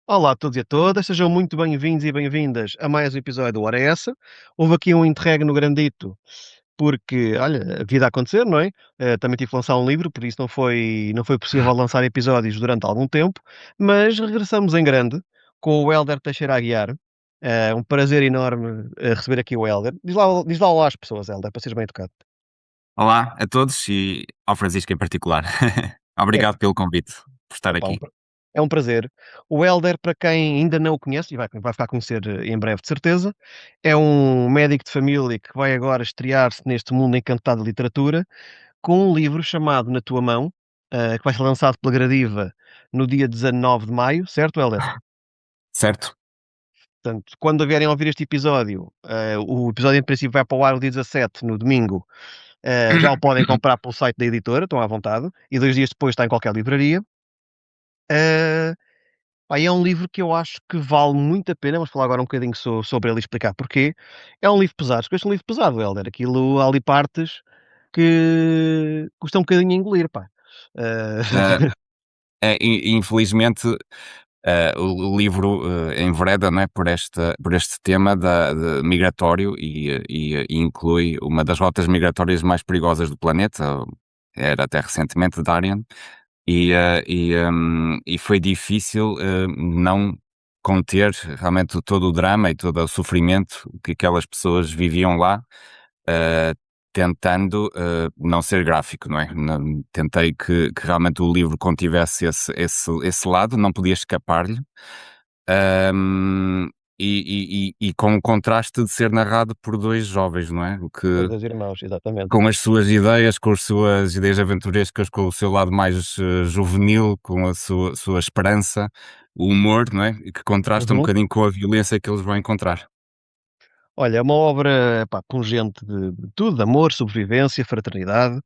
Olá a todos e a todas, sejam muito bem-vindos e bem-vindas a mais um episódio do Hora é Essa. Houve aqui um interregno grandito, porque, olha, a vida a acontecer, não é? Também tive que lançar um livro, por isso não foi possível lançar episódios durante algum tempo, mas regressamos em grande com o Hélder Teixeira Aguiar. É um prazer enorme receber aqui o Hélder. Diz lá olá às pessoas, Hélder, para seres bem educado. Olá a todos e ao Francisco em particular. Epá, Obrigado pelo convite, por estar epá, aqui. é um prazer. O Hélder, para quem ainda não o conhece, e vai ficar a conhecer em breve, de certeza, é um médico de família que vai agora estrear-se neste mundo encantado de literatura, com um livro chamado Na Tua Mão, que vai ser lançado pela Gradiva no dia 19 de maio, certo, Hélder? Certo? Portanto, quando vierem a ouvir este episódio, o episódio em princípio vai para o ar no dia 17, no domingo, já o podem comprar pelo site da editora, estão à vontade, e 2 dias depois está em qualquer livraria. Eh, Pá, é um livro que eu acho que vale muito a pena, vamos falar agora um bocadinho sobre ele e explicar porquê. É um livro pesado, escolheste um livro pesado, Hélder, aquilo há ali partes que custa um bocadinho a engolir, pá. Ah, Eh, Infelizmente, o livro envereda, não é, por este tema migratório e inclui uma das rotas migratórias mais perigosas do planeta, era até recentemente Darien, e foi difícil não conter realmente todo o drama e todo o sofrimento que aquelas pessoas viviam lá, eh, tentando não ser gráfico, não é? Tentei que realmente o livro contivesse esse lado, não podia escapar-lhe. Ahm, e com o contraste de ser narrado por dois jovens, não é? O Por que 2 irmãos, exatamente. com as suas ideias, com as suas ideias aventurescas, com o seu lado mais juvenil, com a sua esperança, o humor, não é? E que contrasta um Uhum. bocadinho com a violência que eles vão encontrar. Olha, é uma obra, pá, pungente de tudo, de amor, sobrevivência, fraternidade.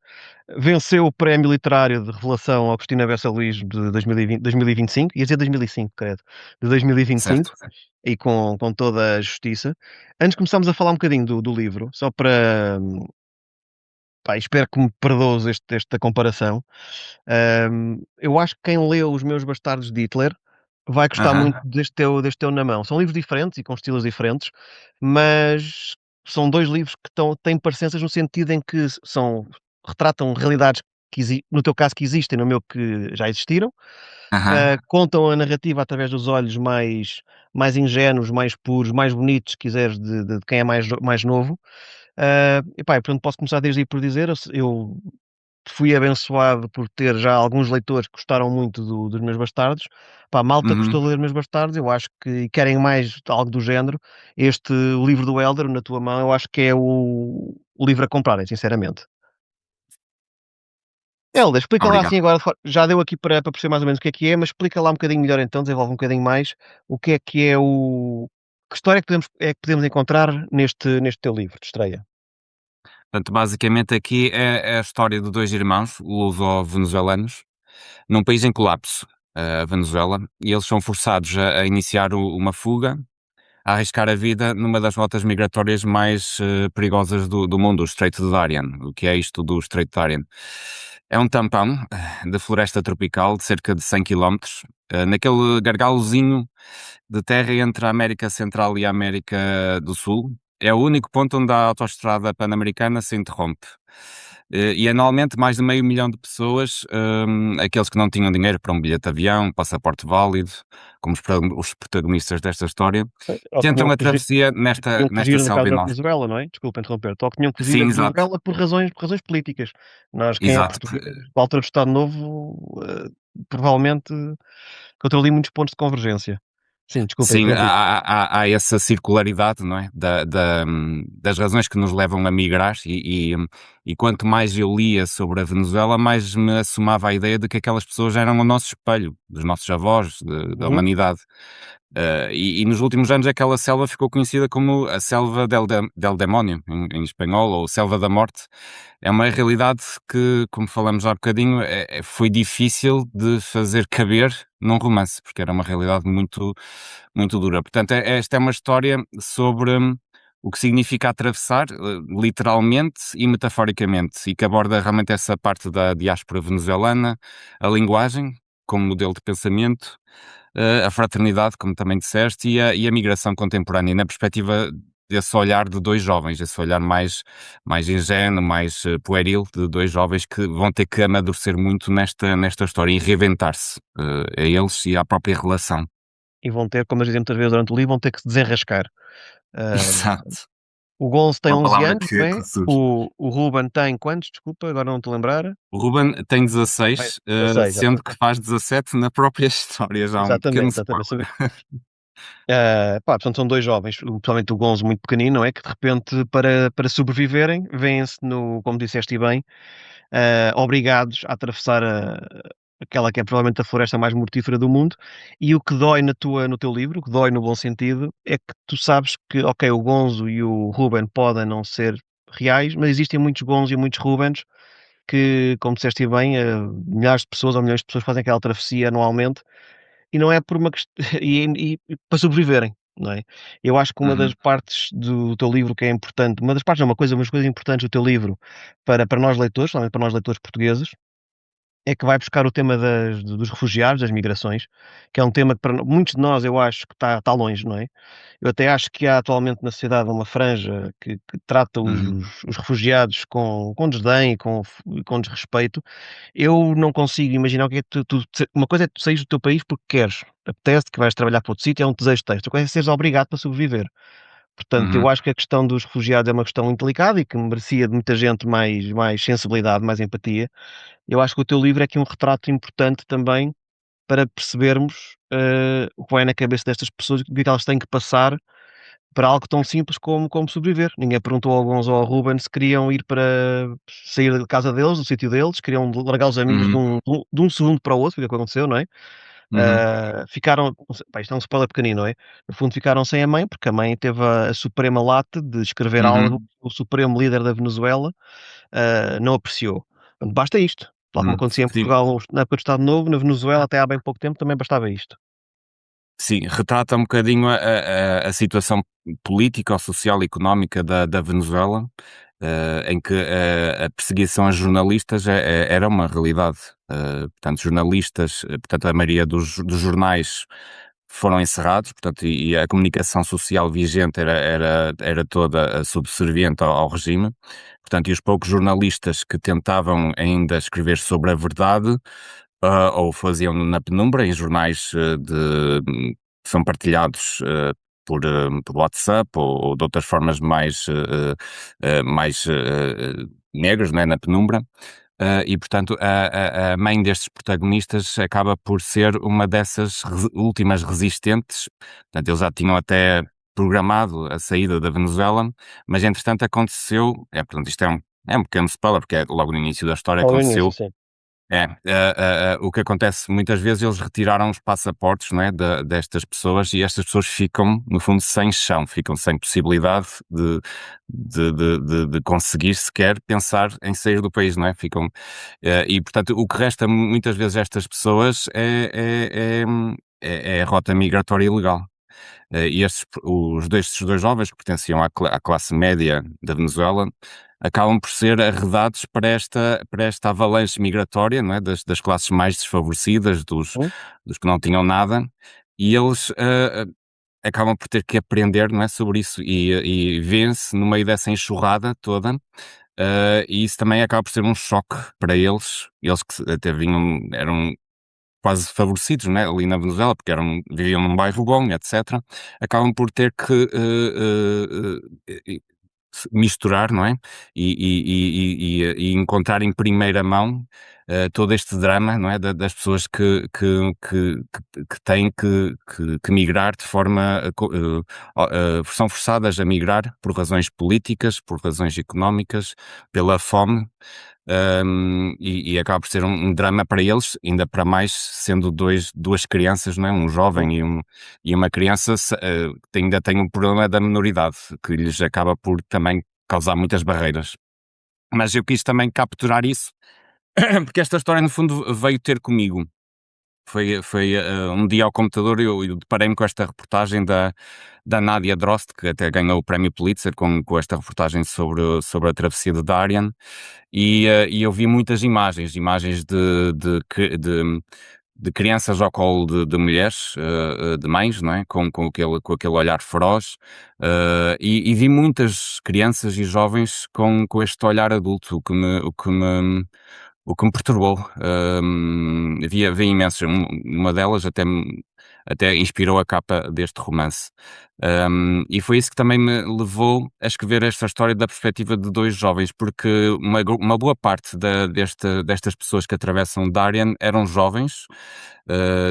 Venceu o prémio literário de revelação Agostina Bessa Luís de 2025, ia dizer 2005, credo, de 2025, Certo. e com toda a justiça. Antes de começarmos a falar um bocadinho do livro, só para, pá, espero que me perdoes esta comparação. Eu acho que quem leu Os Meus Bastardos de Hitler vai gostar muito Aham, deste teu Na Mão. São livros diferentes e com estilos diferentes, mas são 2 livros que têm parecenças no sentido em que retratam realidades no teu caso que existem, no meu que já existiram, aham. contam a narrativa através dos olhos mais ingénuos, mais puros, mais bonitos, se quiseres, de quem é mais novo. Epá, e portanto posso começar desde aí por dizer, eu fui abençoado por ter já alguns leitores que gostaram muito dos Meus Bastardos. Pá, malta que Uhum. gostou de ler Meus Bastardos, eu acho que querem mais algo do género. O livro do Hélder, Na Tua Mão, eu acho que é o livro a comprarem, sinceramente. Hélder, explica lá Obrigado. assim agora, já deu aqui para perceber mais ou menos o que é, mas explica lá um bocadinho melhor então, desenvolve um bocadinho mais, o que é que história é que podemos encontrar neste teu livro de estreia? Portanto, basicamente aqui é a história de dois irmãos luso-venezuelanos num país em colapso, a Venezuela, e eles são forçados a iniciar uma fuga, a arriscar a vida numa das rotas migratórias mais perigosas do mundo, o Estreito de Darien. O que é isto do Estreito de Darien? É um tampão de floresta tropical de cerca de 100 quilómetros, naquele gargalozinho de terra entre a América Central e a América do Sul. É o único ponto onde a autoestrada pan-americana se interrompe. E anualmente mais de meio milhão de pessoas, aqueles que não tinham dinheiro para um bilhete de avião, passaporte válido, como os protagonistas desta história, Ou que tinham tentam a que fugir travessia nesta, tinham que nesta fugir, no caso selva da enorme. Venezuela, não é? Desculpa interromper-te, ou que tinham que fugir da Sim, exato, Venezuela por razões políticas. Nós, quem é exato. português, com a altura do Estado Novo, provavelmente encontrou ali muitos pontos de convergência. Sim, desculpa, Sim, interrompi. há essa circularidade, não é? Das razões que nos levam a migrar, e quanto mais eu lia sobre a Venezuela, mais me assomava a ideia de que aquelas pessoas eram o nosso espelho, dos nossos avós, da Uhum. humanidade. E nos últimos anos aquela selva ficou conhecida como a selva del Demónio, em espanhol, ou selva da morte. É uma realidade que, como falamos há bocadinho, foi difícil de fazer caber num romance, porque era uma realidade muito, muito dura. Portanto, esta é uma história sobre o que significa atravessar, literalmente e metaforicamente, e que aborda realmente essa parte da diáspora venezuelana, a linguagem como modelo de pensamento, a fraternidade, como também disseste, e a migração contemporânea, na perspectiva desse olhar de dois jovens, esse olhar mais ingênuo, mais pueril, de dois jovens que vão ter que amadurecer muito nesta história e reinventar-se, a eles e à própria relação. E vão ter, como eu dizia muitas vezes durante o livro, vão ter que se desenrascar. Ah, Exato. o Gonzo tem Uma 11 palavra anos, não que é? surge. O Ruben tem quantos? Desculpa, agora não estou a lembrar. O Ruben tem Bem, 16, 16, já sendo pronto. que faz 17 na própria história, já há um pequeno Exatamente, spoiler. exatamente. Pá, portanto, são dois jovens, principalmente o Gonzo muito pequenino, não é? Que de repente, para sobreviverem, vêem-se no, como disseste bem, obrigados a atravessar aquela que é provavelmente a floresta mais mortífera do mundo. E o que dói no teu livro, o que dói no bom sentido, é que tu sabes que, ok, o Gonzo e o Ruben podem não ser reais, mas existem muitos Gonzo e muitos Rubens que, como disseste bem, milhares de pessoas ou milhões de pessoas fazem aquela travessia anualmente e não é por uma questão e para sobreviverem, não é? Eu acho que uma das Uhum, partes do teu livro que é importante, uma das partes não, umas coisas importantes do teu livro para nós leitores, principalmente para nós leitores portugueses, é que vai buscar o tema dos refugiados, das migrações, que é um tema que para muitos de nós eu acho que está longe, não é? Eu até acho que há atualmente na sociedade uma franja que trata uhum, os refugiados com desdém e com desrespeito. Eu não consigo imaginar o que é que uma coisa é tu saís do teu país porque queres, apetece que vais trabalhar para outro sítio, é um desejo que tens. Outra coisa é seres obrigado para sobreviver. Portanto, eu uhum, acho que a questão dos refugiados é uma questão muito delicada e que merecia de muita gente mais sensibilidade, mais empatia. Eu acho que o teu livro é aqui um retrato importante também para percebermos, o que vai na cabeça destas pessoas, o que é que elas têm que passar para algo tão simples como sobreviver. Ninguém perguntou ao Gonzo ou ao Ruben se queriam ir para sair da casa deles, do sítio deles, queriam largar os amigos uhum, de um segundo para o outro, foi o que aconteceu, não é? uhum, Ficaram, não sei, pá, isto é um spoiler pequenino, não é? No fundo ficaram sem a mãe, porque a mãe teve a suprema lata de escrever algo uhum, que o supremo líder da Venezuela, não apreciou. Portanto, basta isto. Tal como uhum. acontecia em Sim, Portugal na época do Estado Novo, na Venezuela até há bem pouco tempo também bastava isto. sim, retrata um bocadinho a situação política ou social e económica da Venezuela, em que a perseguição a jornalistas era uma realidade. Portanto, jornalistas, portanto, a maioria dos jornais foram encerrados, portanto, e a comunicação social vigente era toda subserviente ao regime. Portanto, e os poucos jornalistas que tentavam ainda escrever sobre a verdade, ou faziam na penumbra em jornais que são partilhados por WhatsApp ou de outras formas mais negras, né, na penumbra. E portanto a mãe destes protagonistas acaba por ser uma dessas últimas resistentes. Portanto, eles já tinham até programado a saída da Venezuela, mas entretanto aconteceu, portanto, isto é um pequeno spoiler, porque é logo no início da história, Logo no início, aconteceu. sim. O que acontece muitas vezes, eles retiraram os passaportes, não é, destas pessoas, e estas pessoas ficam, no fundo, sem chão, ficam sem possibilidade de conseguir sequer pensar em sair do país, não é? Ficam, e portanto, o que resta muitas vezes a estas pessoas é a rota migratória ilegal. E estes dois jovens que pertenciam à classe média da Venezuela acabam por ser arredados para esta avalanche migratória, não é? Das classes mais desfavorecidas, Hum, dos que não tinham nada, e eles acabam por ter que aprender, não é, sobre isso e vêem-se no meio dessa enxurrada toda. E isso também acaba por ser um choque para eles que até eram quase favorecidos, né, ali na Venezuela, porque viviam num bairro bom, etc., acabam por ter que misturar, não é? E encontrar em primeira mão todo este drama, não é? Das pessoas que têm que migrar de forma. São forçadas a migrar por razões políticas, por razões económicas, pela fome. E acaba por ser um drama para eles, ainda para mais sendo duas crianças, não é? Um hum. jovem e uma criança que ainda tem um problema da minoridade, que lhes acaba por também causar muitas barreiras. Mas eu quis também capturar isso, porque esta história no fundo veio ter comigo. Foi um dia ao computador eu deparei-me com esta reportagem da Nadia Drost, que até ganhou o prémio Pulitzer com esta reportagem sobre a travessia de Darien, e eu vi muitas imagens de crianças ao colo de mulheres, de mães, não é? Com aquele olhar feroz, e vi muitas crianças e jovens com este olhar adulto, o que me perturbou. Havia imensas, uma delas até inspirou a capa deste romance. E foi isso que também me levou a escrever esta história da perspectiva de 2 jovens, porque uma boa parte destas pessoas que atravessam Darien eram jovens,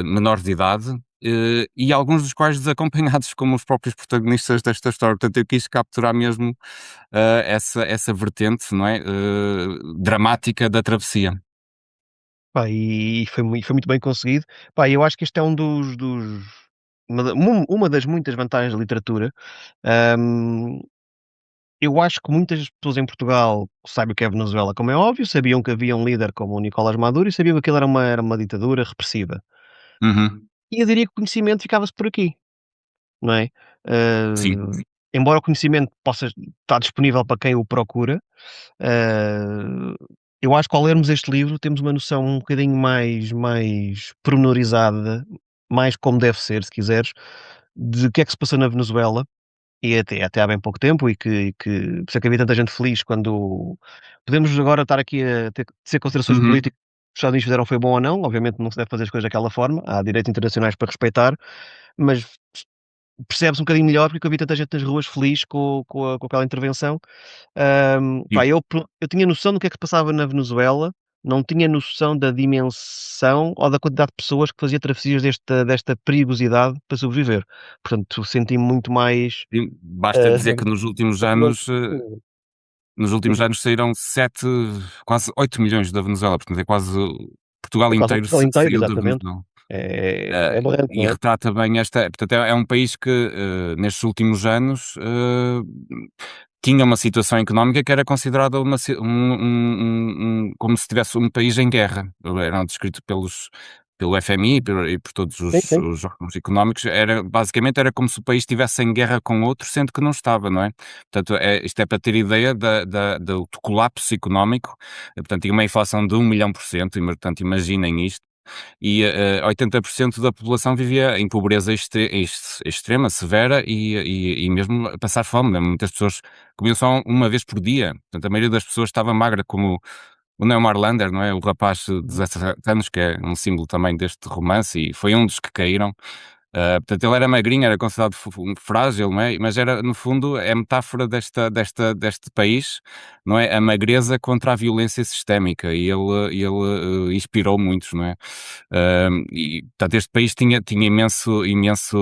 menores de idade, e alguns dos quais desacompanhados, como os próprios protagonistas desta história. Portanto, eu quis capturar mesmo, essa vertente, não é, dramática da travessia. Pá, e foi muito bem conseguido. Pá, eu acho que este é um dos uma das muitas vantagens da literatura. Hum, eu acho que muitas pessoas em Portugal sabem o que é Venezuela, como é óbvio, sabiam que havia um líder como o Nicolás Maduro e sabiam que aquilo era uma ditadura repressiva. Uhum. E eu diria que o conhecimento ficava-se por aqui, não é? Sim. Embora o conhecimento possa estar disponível para quem o procura, ah, eu acho que ao lermos este livro temos uma noção um bocadinho mais pormenorizada, mais como deve ser, se quiseres, de o que é que se passou na Venezuela, e até há bem pouco tempo, e que por isso é que havia tanta gente feliz quando podemos agora estar aqui a tecer considerações Uhum. políticas, que os Estados Unidos fizeram foi bom ou não, obviamente não se deve fazer as coisas daquela forma, há direitos internacionais para respeitar, mas percebe-se um bocadinho melhor porque havia tanta gente nas ruas feliz com aquela intervenção. E Pá, eu tinha noção do que é que se passava na Venezuela, não tinha noção da dimensão ou da quantidade de pessoas que fazia travessias desta perigosidade para sobreviver. Portanto, senti-me muito mais, sim, basta ah, dizer que nos últimos diz-me, anos saíram 7, quase 8 milhões da Venezuela, portanto é quase Portugal é quase um inteiro Portugal inteiro, saiu da exatamente. Venezuela. É aberrante, E não é? retrata bem esta, portanto, é um país que, nestes últimos anos, tinha uma situação económica que era considerada como se tivesse um país em guerra. Era descrito pelo FMI e por todos Sim, sim. os órgãos económicos, basicamente era como se o país estivesse em guerra com outro, sendo que não estava, não é? Portanto, isto é para ter ideia do colapso económico, portanto, tinha uma inflação de 1 milhão por cento, e portanto, imaginem isto, e 80% da população vivia em pobreza extrema, severa, e mesmo a passar fome, né? Muitas pessoas comiam só uma vez por dia, portanto a maioria das pessoas estava magra, como o Neymar Lander, não é? O rapaz de Uhum. 17 anos, que é um símbolo também deste romance, e foi um dos que caíram. Portanto, ele era magrinho, era considerado frágil, não é? Mas era, no fundo, é metáfora deste país, não é? A magreza contra a violência sistémica, e ele inspirou muitos, não é? E, portanto, este país tinha imenso,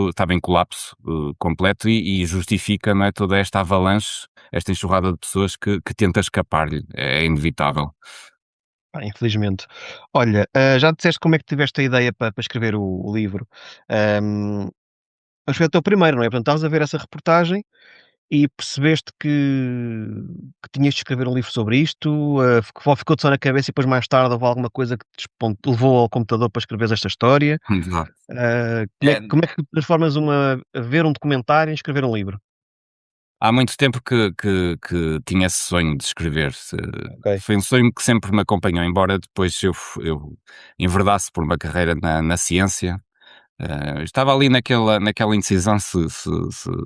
estava em colapso completo, e justifica, não é? Toda esta avalanche, esta enxurrada de pessoas que tenta escapar-lhe, é inevitável. Pá, infelizmente. Olha, já disseste como é que tiveste a ideia para escrever o livro. Hum, mas foi o teu primeiro, não é? Portanto, estavas a ver essa reportagem e percebeste que tinhas de escrever um livro sobre isto, ficou-te só na cabeça e depois mais tarde houve alguma coisa que te levou ao computador para escreveres esta história. Exato. Como é que transformas ver um documentário em escrever um livro? Há muito tempo que tinha esse sonho de escrever. Ok. Foi um sonho que sempre me acompanhou, embora depois eu enverdasse por uma carreira na ciência. Estava ali naquela indecisão se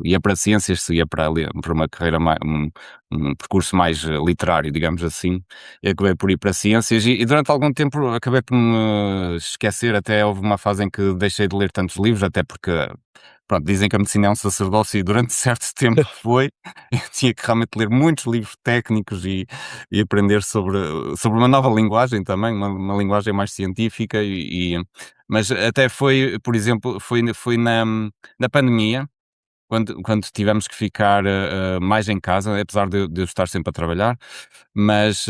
ia para ciências, se ia para uma carreira um percurso mais literário, digamos assim. E acabei por ir para ciências, e durante algum tempo acabei por me esquecer. Até houve uma fase em que deixei de ler tantos livros, até porque, pronto, dizem que a medicina é um sacerdócio, e durante certo tempo foi. Eu tinha que realmente ler muitos livros técnicos, e aprender sobre uma nova linguagem também, uma linguagem mais científica, mas até foi, por exemplo, foi na pandemia, quando tivemos que ficar mais em casa, apesar de eu estar sempre a trabalhar, mas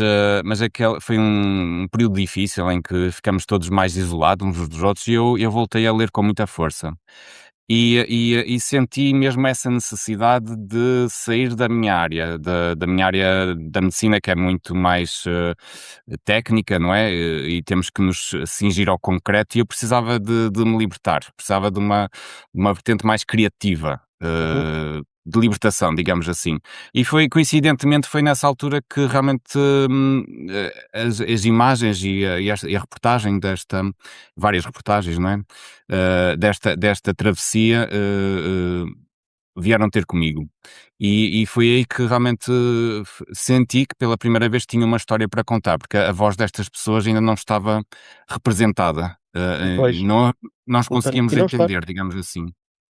aquele foi um período difícil em que ficamos todos mais isolados uns dos outros, e eu voltei a ler com muita força. E senti mesmo essa necessidade de sair da minha área, da minha área da medicina, que é muito mais técnica, não é? E temos que nos cingir ao concreto, e eu precisava de me libertar, precisava de uma vertente mais criativa. Uhum. de libertação, digamos assim. E foi coincidentemente foi nessa altura que realmente, as imagens e a reportagem várias reportagens, não é, desta travessia, vieram ter comigo. E foi aí que realmente senti que pela primeira vez tinha uma história para contar, porque a voz destas pessoas ainda não estava representada, Pois, e não nós e conseguíamos não está. entender, digamos assim.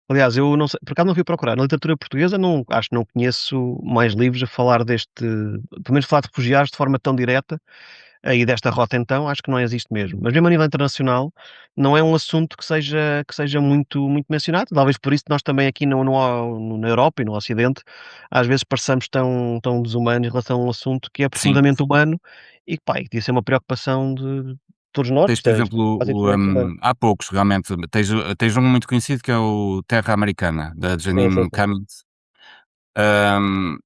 Aliás, eu não sei, por acaso não fui procurar. Na literatura portuguesa não acho que não conheço mais livros a falar deste, pelo menos falar de refugiados de forma tão direta, e desta rota então, acho que não existe mesmo. Mas mesmo a nível internacional, não é um assunto que seja muito mencionado. Talvez por isso nós também aqui na Europa e no Ocidente, às vezes pareçamos tão desumanos em relação a um assunto que é Sim. profundamente humano e que, pá, e que devia ser uma preocupação de todos nós, Tens, isto por é exemplo, quase infelizmente humano. há poucos realmente, tens um muito conhecido que é o Terra Americana, da Sim, sim, Janine sim. Cummins. Hum,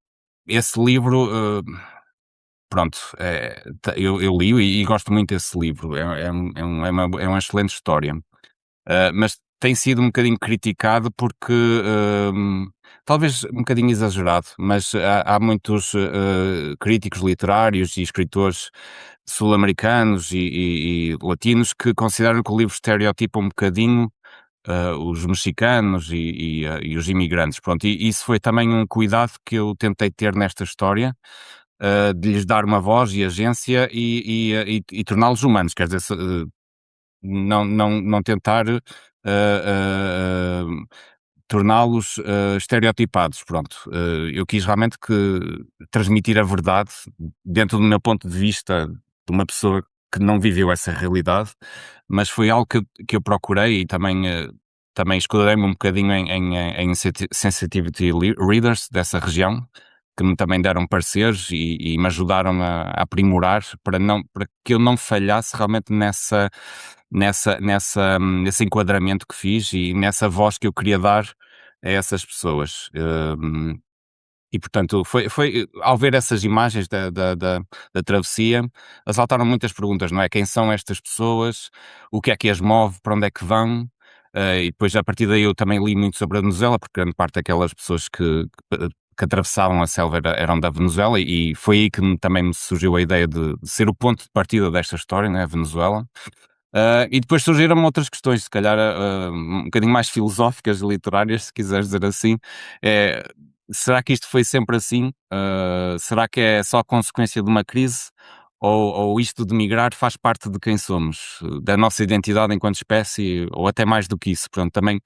Esse livro, pronto, eu li e gosto muito desse livro, é uma excelente história. Mas tem sido um bocadinho criticado porque, talvez um bocadinho exagerado, mas há muitos, críticos literários e escritores sul-americanos e latinos que consideram que o livro estereotipa um bocadinho, os mexicanos e os imigrantes, pronto, e isso foi também um cuidado que eu tentei ter nesta história, de lhes dar uma voz e agência e torná-los humanos, quer dizer, não tentar, torná-los, estereotipados, pronto. Eu quis realmente transmitir a verdade dentro do meu ponto de vista de uma pessoa que não viveu essa realidade, mas foi algo que eu procurei e também escudei-me um bocadinho em sensitivity readers dessa região, que me também deram pareceres e me ajudaram a aprimorar para que eu não falhasse realmente nesse enquadramento que fiz e nessa voz que eu queria dar a essas pessoas. E portanto, ao ver essas imagens da travessia, assaltaram muitas perguntas, não é? Quem são estas pessoas? O que é que as move? Para onde é que vão? E depois, a partir daí, eu também li muito sobre a Venezuela, porque grande parte daquelas pessoas que atravessavam a selva eram da Venezuela, e foi aí que também me surgiu a ideia de ser o ponto de partida desta história, né? A Venezuela. E depois surgiram outras questões, se calhar, um bocadinho mais filosóficas e literárias, se quiseres dizer assim. Eh, Será que isto foi sempre assim? Será que é só consequência de uma crise? Ou isto de migrar faz parte de quem somos, da nossa identidade enquanto espécie, ou até mais do que isso? Pronto, também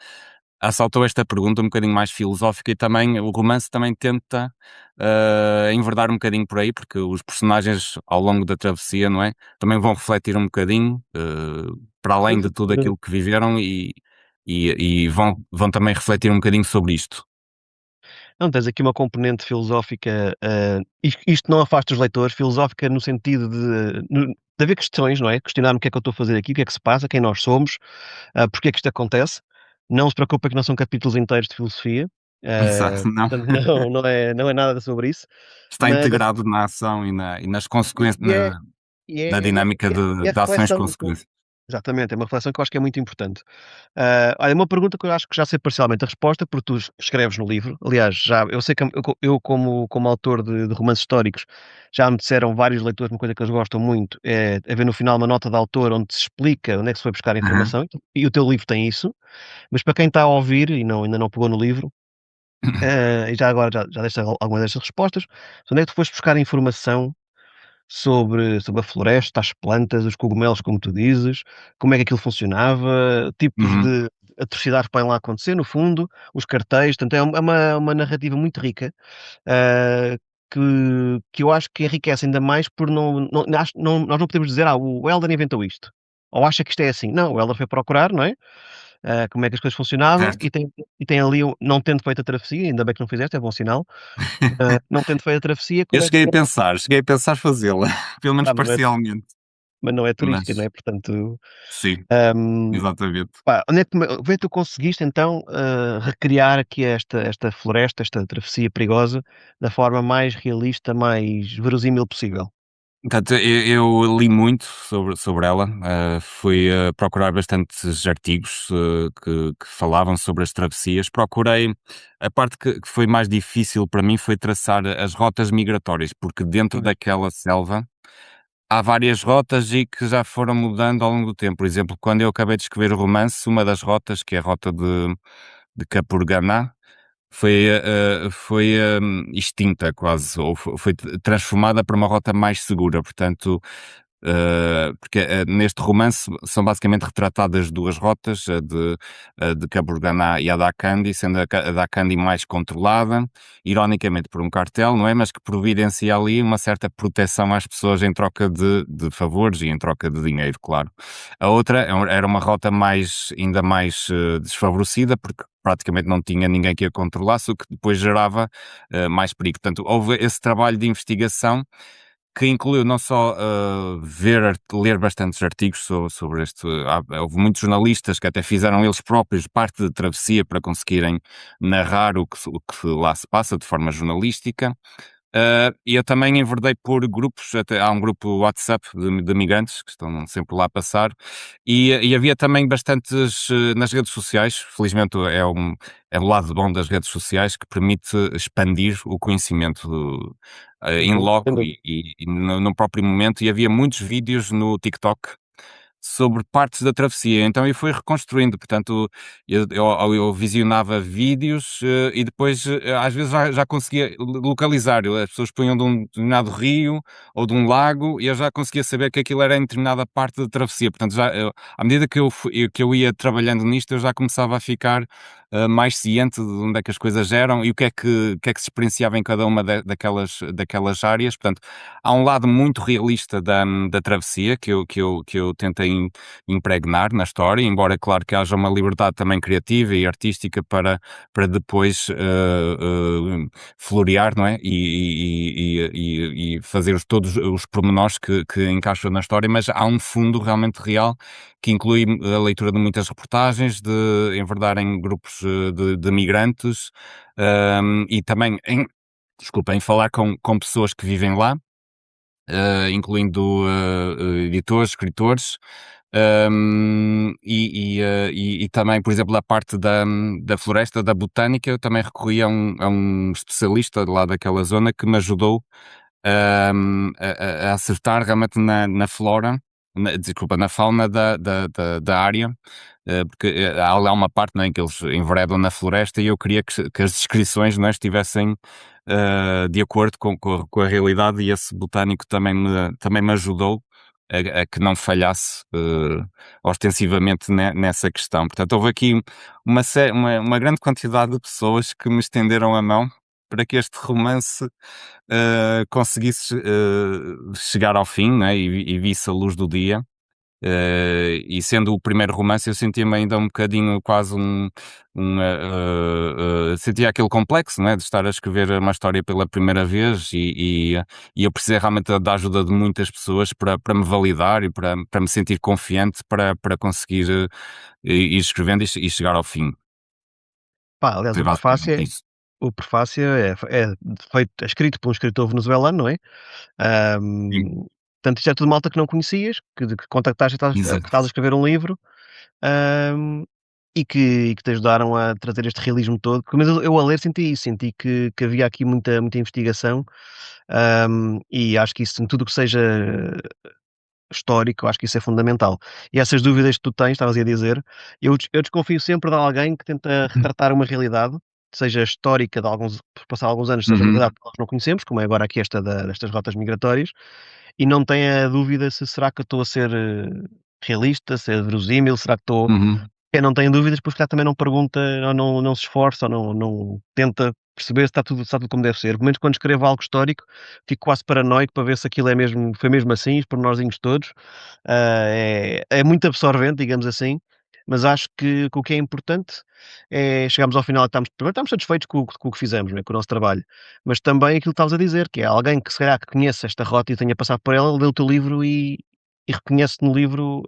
assaltou esta pergunta um bocadinho mais filosófica e também o romance também tenta, enverdar um bocadinho por aí, porque os personagens ao longo da travessia, não é, também vão refletir um bocadinho, para além Pois, de tudo aquilo que viveram e vão também refletir um bocadinho sobre isto. não, tens aqui uma componente filosófica, isto não afasta os leitores, filosófica no sentido de haver questões, não é? Questionar o que é que eu estou a fazer aqui, o que é que se passa, quem nós somos, porque é que isto acontece. Não se preocupe que não são capítulos inteiros de filosofia, Exato, não. portanto não é nada sobre isso, Está mas integrado na ação e nas consequências, e é e na é dinâmica e é de ações reflexão consequências. exatamente, é uma reflexão que eu acho que é muito importante. Olha, uma pergunta que eu acho que já sei parcialmente a resposta, porque tu escreves no livro. Aliás, já eu sei que eu como autor de romances históricos, já me disseram vários leitores uma coisa que eles gostam muito, é haver no final uma nota de autor onde se explica onde é que se foi buscar a Aham. informação, e o teu livro tem isso. Mas para quem está a ouvir e ainda não pegou no livro, e já agora já deste algumas destas respostas, onde é que tu foste buscar informação sobre a floresta, as plantas, os cogumelos, como tu dizes, como é que aquilo funcionava, tipos Uhum. de atrocidades que podem lá acontecer, no fundo, os cartéis, portanto é uma narrativa muito rica, ah, que eu acho que enriquece ainda mais por nós não podemos dizer: "Ah, o Helder inventou isto", ou acha que isto é assim. Não, o Helder foi procurar, não é, como é que as coisas funcionavam Certo. e tem ali não tendo feito a travessia, ainda bem que não fizeste, é bom sinal, não tendo feito a travessia, Eu como é que cheguei a pensar fazê-la, pelo menos mas não é parcialmente, mas não é turística, não mas é, portanto, sim, hum, exatamente. pá, onde é que como é que tu conseguiste então, recriar aqui esta floresta, esta travessia perigosa, da forma mais realista, mais verosímil possível? Portanto, eu li muito sobre ela, fui procurar bastantes artigos que falavam sobre as travessias. Procurei, a parte que foi mais difícil para mim foi traçar as rotas migratórias, porque dentro Uhum. daquela selva há várias rotas e que já foram mudando ao longo do tempo. Por exemplo, quando eu acabei de escrever o romance, uma das rotas, que é a rota de Capurganá, foi extinta quase, ou foi transformada para uma rota mais segura, portanto, porque, neste romance são basicamente retratadas 2 rotas, a de Capurganá e a da Kandy, sendo a da Kandy mais controlada, ironicamente por um cartel, não é, mas que providencia ali uma certa proteção às pessoas em troca de favores e em troca de dinheiro, claro. A outra era uma rota ainda mais, desfavorecida, porque praticamente não tinha ninguém que a controlasse, o que depois gerava, mais perigo. Portanto, houve esse trabalho de investigação que incluiu não só, ler bastantes artigos sobre este. Houve muitos jornalistas que até fizeram eles próprios parte de travessia para conseguirem narrar o que lá se passa de forma jornalística. E eu também enverdei por grupos, até há um grupo WhatsApp de migrantes que estão sempre lá a passar, e havia também bastantes nas redes sociais. Felizmente é o lado bom das redes sociais, que permite expandir o conhecimento em Uhum, sem loco dúvida. e no próprio momento, e havia muitos vídeos no TikTok sobre partes da travessia, então eu fui reconstruindo, portanto, eu visionava vídeos, e depois, às vezes já conseguia localizar, as pessoas punham de um determinado rio ou de um lago e eu já conseguia saber que aquilo era em determinada parte da travessia, portanto à medida que eu ia trabalhando nisto, eu já começava a ficar, mais ciente de onde é que as coisas eram e o que é que se experienciava em cada uma daquelas áreas, portanto, há um lado muito realista da travessia que eu tentei impregnar na história, embora claro que haja uma liberdade também criativa e artística para depois florear, não é? E fazer todos os pormenores que encaixam na história, mas há um fundo realmente real que inclui a leitura de muitas reportagens, de enverdar em grupos de migrantes, e também em falar com pessoas que vivem lá, incluindo editores, escritores, e também, por exemplo, da parte da floresta, da botânica, eu também recorri a um especialista de lá daquela zona que me ajudou a acertar realmente na flora, desculpa, na fauna da área, porque há lá uma parte, não é, em que eles enveredam na floresta e eu queria que as descrições, não é, estivessem de acordo com a realidade, e esse botânico também me ajudou a que não falhasse ostensivamente nessa questão. Portanto, houve aqui uma grande quantidade de pessoas que me estenderam a mão para que este romance conseguisse chegar ao fim, né, e visse a luz do dia. E sendo o primeiro romance, eu sentia-me ainda um bocadinho quase sentia aquele complexo, né, de estar a escrever uma história pela primeira vez, e eu precisei realmente da ajuda de muitas pessoas para me validar e para me sentir confiante para conseguir ir escrevendo e chegar ao fim. Pá, aliás, Foi basicamente isso. o prefácio é escrito por um escritor venezuelano, não é? Sim, Portanto, isto é tudo malta que não conhecias, que contactaste e que exato. estás a escrever um livro, hum, e que te ajudaram a trazer este realismo todo. Pelo menos eu a ler senti isso, senti que havia aqui muita investigação, e acho que isso, em tudo o que seja histórico, acho que isso é fundamental. E essas dúvidas que tu tens, estavas aí a dizer, eu desconfio sempre de alguém que tenta Uhum. retratar uma realidade, seja histórica de alguns passar alguns anos, seja uma Uhum. realidade que nós não conhecemos, como é agora aqui esta destas rotas migratórias, e não tenha a dúvida se será que eu estou a ser, realista, se é verossímil, será que estou Uhum. quem não tem dúvidas, depois se calhar também não pergunta ou não se esforça ou não tenta perceber se está tudo como deve ser. Pelo menos quando escrevo algo histórico, fico quase paranoico para ver se aquilo foi mesmo assim, os pormenorzinhos todos. É muito absorvente, digamos assim, mas acho que o que é importante é chegarmos ao final e primeiro estamos satisfeitos com o que fizemos, não é, com o nosso trabalho, mas também aquilo que estavas a dizer, que é alguém que se calhar que conheça esta rota e tenha passado por ela, lê o teu livro e reconhece no livro,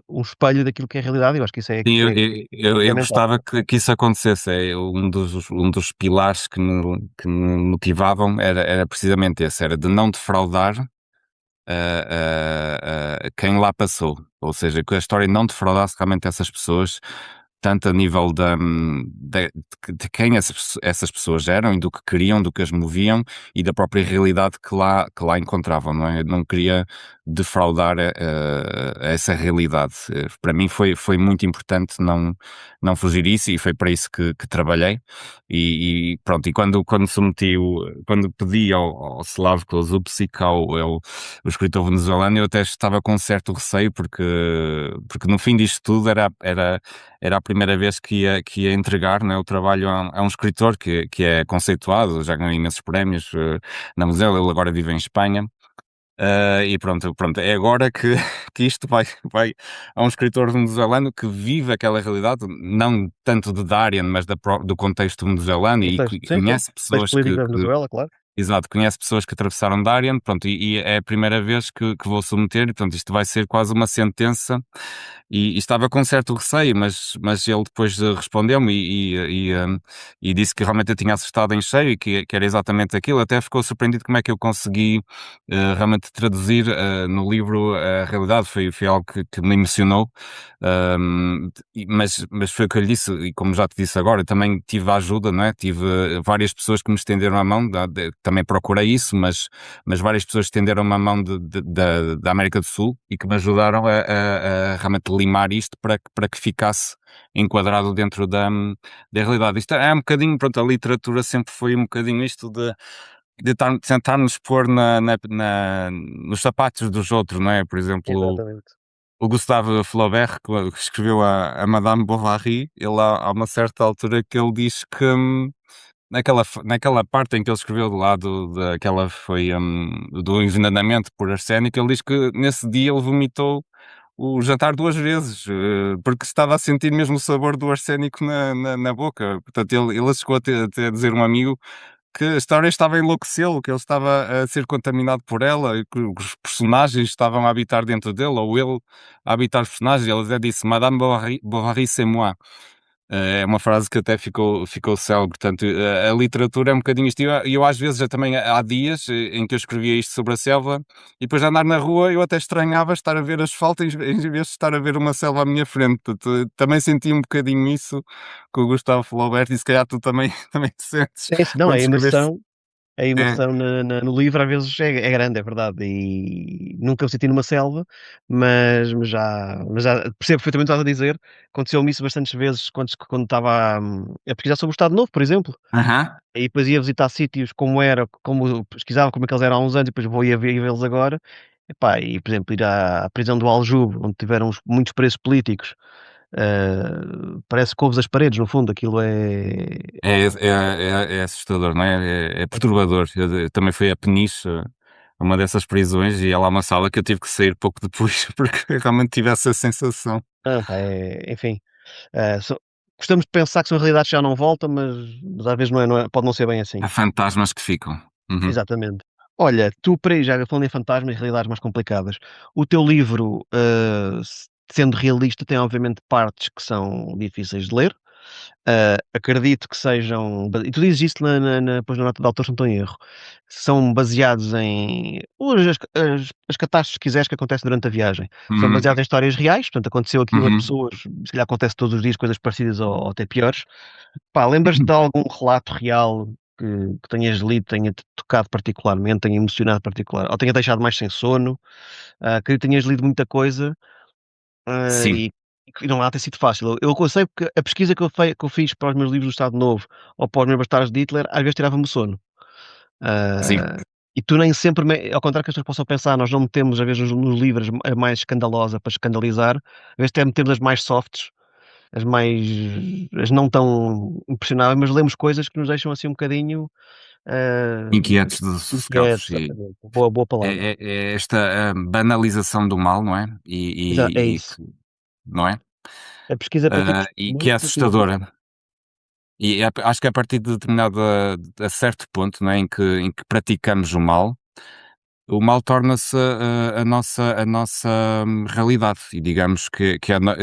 um espelho daquilo que é a realidade. Eu acho que isso é Sim, que eu é eu eu eu fundamental. gostava que isso acontecesse, um dos pilares que me motivavam era precisamente esse, era de não defraudar, quem lá passou. Ou seja, que a história não defraudasse realmente essas pessoas, tanto a nível de quem essas pessoas eram e do que queriam, do que as moviam e da própria realidade que lá encontravam, não é? Eu não queria defraudar essa realidade. Para mim foi muito importante não fugir isso e foi para isso que trabalhei. E pronto, e quando pedi ao Slavko Zupsik, o escritor venezuelano, eu até estava com certo receio, porque no fim disto tudo era a primeira vez que ia entregar, né, o trabalho a um escritor que é conceituado, já ganhou imensos prémios na museu, ele agora vive em Espanha. E pronto, é agora que, que isto vai a um escritor venezuelano que vive aquela realidade, não tanto de Darien, mas do contexto venezuelano e Contexto. Sim, sim. conhece Contexto pessoas político da Venezuela, claro. exato, conhece pessoas que atravessaram Darien, pronto, e é a primeira vez que vou submeter, e portanto isto vai ser quase uma sentença, e estava com certo receio, mas ele depois respondeu-me e disse que realmente eu tinha acertado em cheio e que era exatamente aquilo, até ficou surpreendido como é que eu consegui realmente traduzir no livro a realidade, foi algo que me emocionou, mas foi o que eu lhe disse, e como já te disse agora, também tive a ajuda, não é? Tive várias pessoas que me estenderam a mão, também procurei isso, mas várias pessoas estenderam-me a mão da América do Sul e que me ajudaram a realmente limar isto para que ficasse enquadrado dentro da realidade. Isto é um bocadinho, pronto, a literatura sempre foi um bocadinho isto de tentar nos pôr nos sapatos dos outros, não é? Por exemplo, Exatamente. o Gustave Flaubert, que escreveu a Madame Bovary, ele há uma certa altura que ele diz que naquela parte em que ele escreveu do lado daquela foi do envenenamento por arsénico, ele diz que nesse dia ele vomitou o jantar 2 vezes, porque estava a sentir mesmo o sabor do arsénico na boca. Portanto, ele chegou até a dizer a um amigo que a história estava a enlouquecê-lo, que ele estava a ser contaminado por ela e que os personagens estavam a habitar dentro dele, ou ele a habitar os personagens. Ele até disse: Madame Bovary, c'est moi. É uma frase que até ficou célebre. Portanto, a literatura é um bocadinho isto. E eu às vezes, já também há dias em que eu escrevia isto sobre a selva, e depois de andar na rua eu até estranhava estar a ver asfalto em vez de estar a ver uma selva à minha frente. Portanto, também senti um bocadinho isso com o Gustavo Flaubert, e se calhar tu também, também te sentes Sim, sim. Não, quando escreveste. a É. imersão no livro às vezes é grande, é verdade, e nunca me senti numa selva, mas já percebo perfeitamente o que estás a dizer. Aconteceu-me isso bastantes vezes quando estava a pesquisar sobre o Estado Novo, por exemplo, Aham. e depois ia visitar sítios como eu pesquisava como é que eles eram há uns anos e depois ia vê-los agora. Epá, e por exemplo, ir à prisão do Aljube, onde tiveram muitos presos políticos, parece couves as paredes, no fundo, aquilo É assustador, não é? É perturbador. Eu também fui a Peniche, uma dessas prisões, e há lá uma sala que eu tive que sair pouco depois, porque eu realmente tive essa sensação. pá, enfim. Gostamos de pensar que são realidades que já não voltam, mas às vezes não é, pode não ser bem assim. Há fantasmas que ficam. Uhum. Exatamente. Olha, tu para aí, já falando em fantasmas e realidades mais complicadas, o teu livro, sendo realista, tem obviamente partes que são difíceis de ler. Acredito que sejam e tu dizes isso depois na nota de autor, se não estou em erro, são baseados em as catástrofes, se quiseres, que acontecem durante a viagem. São Uhum. baseados em histórias reais, portanto, aconteceu aquilo a Uhum. pessoas, se calhar acontece todos os dias coisas parecidas ou até piores. Pá, lembras-te de algum relato real que tenhas lido, tenha-te tocado particularmente, tenha emocionado ou tenha deixado mais sem sono? Que tenhas lido muita coisa, Sim, e que não há ter sido fácil. Eu sei porque a pesquisa que eu fiz para os meus livros do Estado Novo ou para os meus Bastardos de Hitler, às vezes tirava-me o sono. sim. Ah, e tu nem sempre ao contrário que as pessoas possam pensar, nós não metemos às vezes nos livros a mais escandalosa para escandalizar, às vezes até metemos as mais softs, as não tão impressionáveis, mas lemos coisas que nos deixam assim um bocadinho, ah, Inquietos, sossegados. inquietos, exatamente. Boa palavra. É esta banalização do mal, não é? É E isso. não é? A pesquisa para ti custou E que é muito tempo. assustadora. E acho que a partir de determinado a certo ponto, não é, em que praticamos o mal torna-se a nossa realidade, e digamos que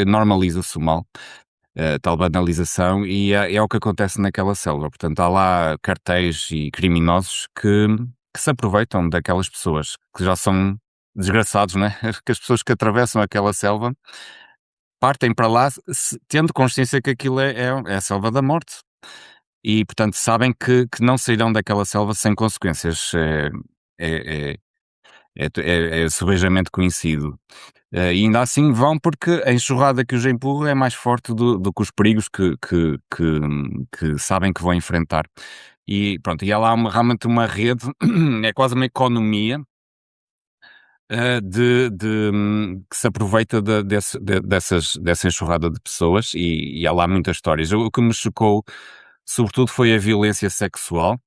normaliza-se o mal, tal banalização, e é o que acontece naquela selva. Portanto, há lá cartéis e criminosos que se aproveitam daquelas pessoas que já são desgraçados, né? Que as pessoas que atravessam aquela selva partem para lá tendo consciência que aquilo é a selva da morte. E, portanto, sabem que não sairão daquela selva sem consequências. É, é, é subejamente conhecido. E ainda assim vão porque a enxurrada que os empurra é mais forte do que os perigos que sabem que vão enfrentar. E pronto, e há lá realmente uma rede, é quase uma economia que se aproveita dessa enxurrada de pessoas e há lá muitas histórias. O que me chocou, sobretudo, foi a violência sexual.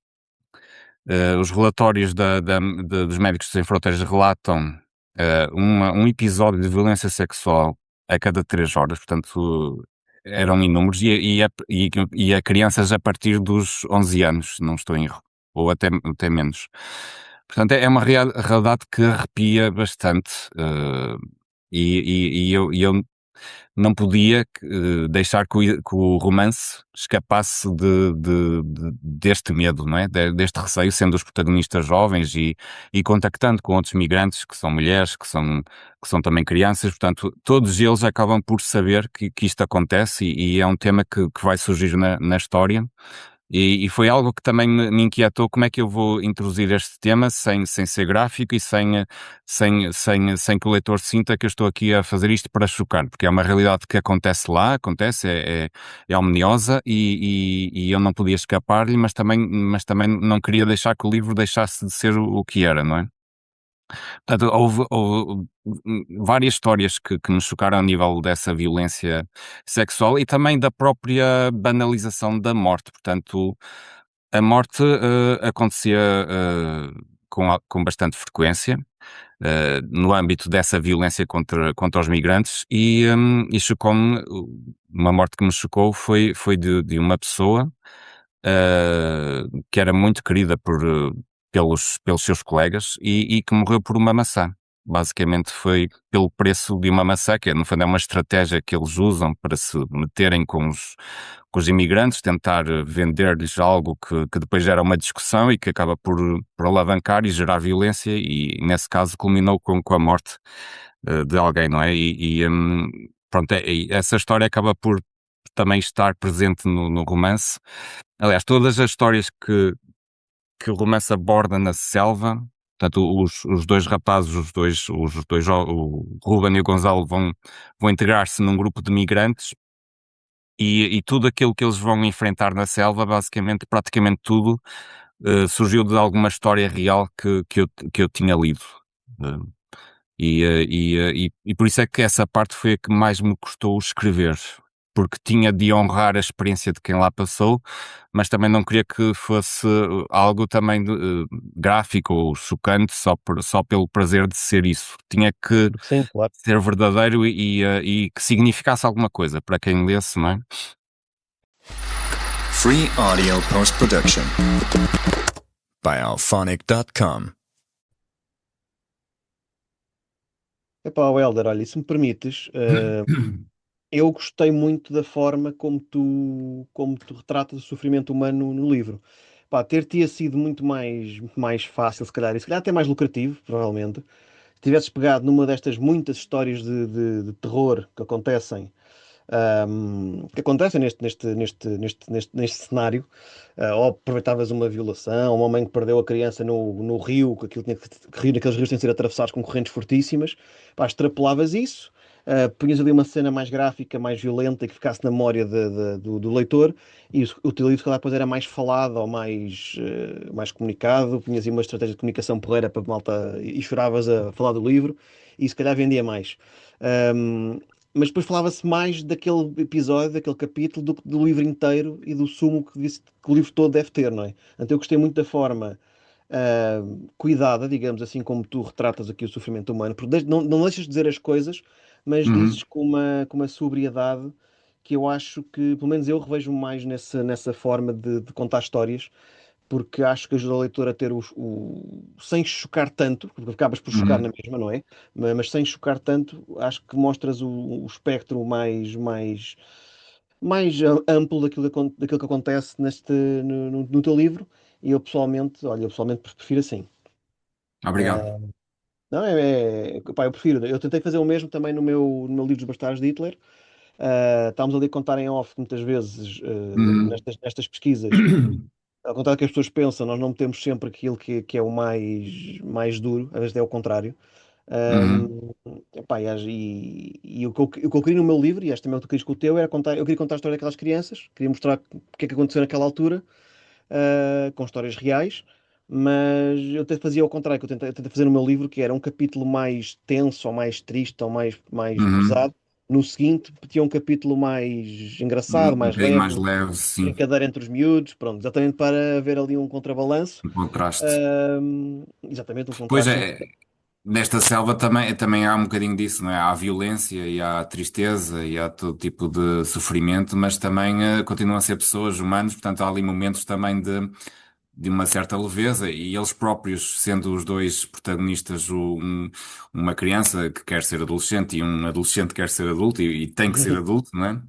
Os relatórios dos Médicos Sem Fronteiras relatam um episódio de violência sexual a cada 3 horas, portanto, eram inúmeros, e a crianças a partir dos 11 anos, se não estou em erro, ou até menos. Portanto, é uma realidade que arrepia bastante, e eu não podia deixar que o romance escapasse deste medo, não é? Deste receio, sendo os protagonistas jovens e contactando com outros migrantes que são mulheres, que são também crianças, portanto, todos eles acabam por saber que isto acontece e é um tema que vai surgir na história. E foi algo que também me inquietou, como é que eu vou introduzir este tema sem ser gráfico e sem que o leitor sinta que eu estou aqui a fazer isto para chocar, porque é uma realidade que acontece, é ominiosa e eu não podia escapar-lhe, mas também não queria deixar que o livro deixasse de ser o que era, não é? Portanto, houve várias histórias que me chocaram a nível dessa violência sexual e também da própria banalização da morte. Portanto, a morte acontecia com bastante frequência no âmbito dessa violência contra os migrantes e chocou-me, uma morte que me chocou foi de uma pessoa que era muito querida pelos seus colegas e que morreu por uma maçã. Basicamente foi pelo preço de uma maçã, que no fundo é uma estratégia que eles usam para se meterem com os imigrantes, tentar vender-lhes algo que depois gera uma discussão e que acaba por alavancar e gerar violência e nesse caso culminou com a morte de alguém, não é? Pronto, essa história acaba por também estar presente no romance. Aliás, todas as histórias que o romance aborda na selva, portanto, os dois rapazes, o Ruben e o Gonzalo vão integrar-se num grupo de migrantes e tudo aquilo que eles vão enfrentar na selva, basicamente, praticamente tudo, surgiu de alguma história real que eu tinha lido. Eh, e por isso é que essa parte foi a que mais me custou escrever, porque tinha de honrar a experiência de quem lá passou, mas também não queria que fosse algo também gráfico ou chocante só pelo prazer de ser isso. Tinha que Sim, claro. ser verdadeiro e que significasse alguma coisa para quem lesse, não é? Free audio post-production by alphonic.com. Epá, Helder, olha, se me permites, eu gostei muito da forma como tu retratas o sofrimento humano no livro. Pá, ter-te-ia sido muito mais fácil, se calhar, e se calhar até mais lucrativo, provavelmente, se tivesses pegado numa destas muitas histórias de terror que acontecem neste cenário. Ou aproveitavas uma violação, uma mãe que perdeu a criança no rio, que aquilo tinha naqueles rios têm de ser atravessados com correntes fortíssimas. Pá, extrapolavas isso, punhas ali uma cena mais gráfica, mais violenta, que ficasse na memória do leitor, e o teu livro, se calhar, depois era mais falado ou mais comunicado, punhas aí uma estratégia de comunicação porreira para a malta e choravas a falar do livro, e se calhar vendia mais. Um, mas depois falava-se mais daquele episódio, daquele capítulo, do que do livro inteiro e do sumo que o livro todo deve ter, não é? Portanto, eu gostei muito da forma cuidada, digamos assim, como tu retratas aqui o sofrimento humano, porque não deixas de dizer as coisas, mas Uhum. dizes com uma sobriedade que eu acho que, pelo menos eu revejo mais nessa forma de contar histórias, porque acho que ajuda o leitor a ter sem chocar tanto, porque acabas por chocar Uhum. na mesma, não é? Mas sem chocar tanto, acho que mostras o espectro mais amplo daquilo que acontece no teu livro, e eu pessoalmente, olha, eu pessoalmente prefiro assim. Obrigado. Não, pá, eu prefiro. Eu tentei fazer o mesmo também no meu livro dos Bastardos de Hitler. Estávamos ali a contar em off muitas vezes Uhum. nestas pesquisas. Ao contrário do que as pessoas pensam, nós não metemos sempre aquilo que é o mais duro, às vezes é o contrário. Uhum. Um, epá, e o que eu queria no meu livro, e este também é o que tu querias com o teu, era contar, eu queria contar a história daquelas crianças, queria mostrar o que é que aconteceu naquela altura, com histórias reais, mas eu até fazia ao contrário, que eu tentei fazer no meu livro, que era um capítulo mais tenso, ou mais triste, ou mais Uhum. pesado. No seguinte, tinha um capítulo mais engraçado, Um mais bocadinho mais leve, leve, sim, brincadeira entre os miúdos, pronto, exatamente para haver ali um contrabalanço. um contraste. Exatamente, um Pois contraste é, interessante. nesta selva também há um bocadinho disso, não é? Há violência e há tristeza e há todo tipo de sofrimento, mas também continuam a ser pessoas, humanos, portanto há ali momentos também de uma certa leveza e eles próprios, sendo os dois protagonistas, uma criança que quer ser adolescente e um adolescente que quer ser adulto e tem que ser adulto, não é?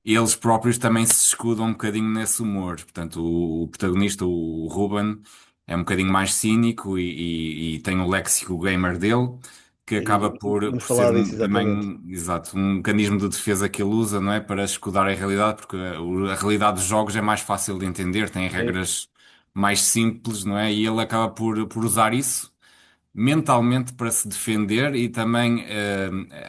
Eles próprios também se escudam um bocadinho nesse humor. Portanto, o protagonista, o Ruben, é um bocadinho mais cínico e tem o léxico gamer dele, que acaba E por tínhamos ser falado disso, também, exatamente. exato, um mecanismo de defesa que ele usa, não é? Para escudar a realidade, porque a realidade dos jogos é mais fácil de entender, tem Sim. regras mais simples, não é? E ele acaba por usar isso mentalmente para se defender e também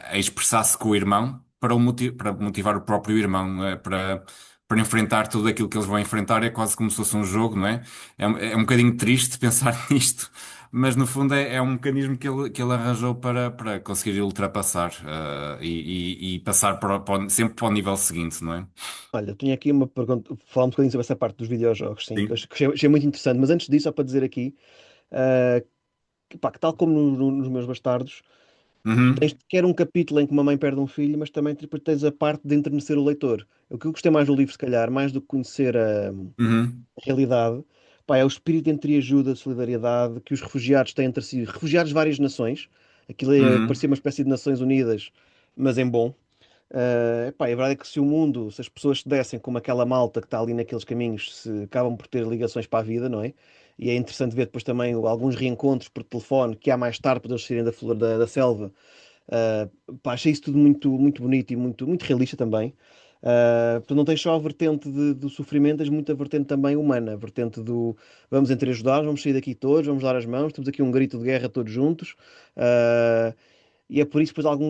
a expressar-se com o irmão para motivar o próprio irmão, para enfrentar tudo aquilo que eles vão enfrentar. É quase como se fosse um jogo, não é? É um bocadinho triste pensar nisto, mas no fundo é um mecanismo que ele arranjou para conseguir ultrapassar e passar sempre para o nível seguinte, não é? Olha, eu tinha aqui uma pergunta, falar um bocadinho sobre essa parte dos videojogos, sim, que eu Sim. achei muito interessante, mas antes disso, só para dizer aqui, ah, pá, que tal como nos meus bastardos, tens Uhum, quer um capítulo em que uma mãe perde um filho, mas também tipo, tens a parte de enternecer o leitor. O que eu gostei mais do livro, se calhar, mais do que conhecer uhum, a realidade, pá, é o espírito entre ajuda, solidariedade que os refugiados têm entre si. Refugiados de várias nações, aquilo parecia uhum, uma espécie de Nações Unidas, mas em bom. Epá, a verdade é que se o mundo, se as pessoas se dessem como aquela malta que está ali naqueles caminhos, se acabam por ter ligações para a vida, não é? E é interessante ver depois também alguns reencontros por telefone que há mais tarde para eles saírem da flor da selva. Pá, achei isso tudo muito, muito bonito e muito realista também. Portanto, não tens só a vertente do sofrimento, tens muita vertente também humana, a vertente do vamos entreajudar, vamos sair daqui todos, vamos dar as mãos, temos aqui um grito de guerra todos juntos. Ah, e é por isso que depois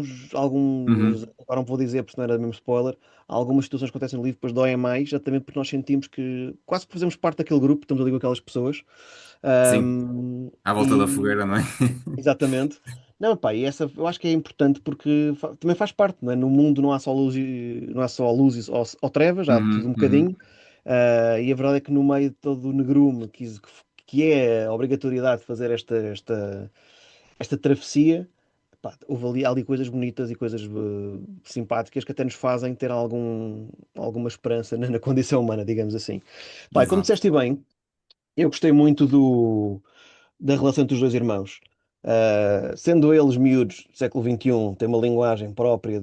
uhum. agora não vou dizer porque não era mesmo spoiler, algumas situações que acontecem no livro depois doem mais, exatamente porque nós sentimos que quase que fazemos parte daquele grupo, estamos ali com aquelas pessoas. Sim, Ahm, à volta da e fogueira, não é? exatamente. Não, pá, e essa eu acho que é importante porque também faz parte, não é? No mundo não há só luz ou trevas, há tudo um Uhum, uhum. bocadinho. E a verdade é que no meio de todo o negrume, que é a obrigatoriedade de fazer esta travessia, pá, há ali coisas bonitas e coisas simpáticas que até nos fazem ter alguma esperança na condição humana, digamos assim. Pá, e como Exato. disseste bem, eu gostei muito da relação entre os dois irmãos. Sendo eles miúdos do século XXI, têm uma linguagem própria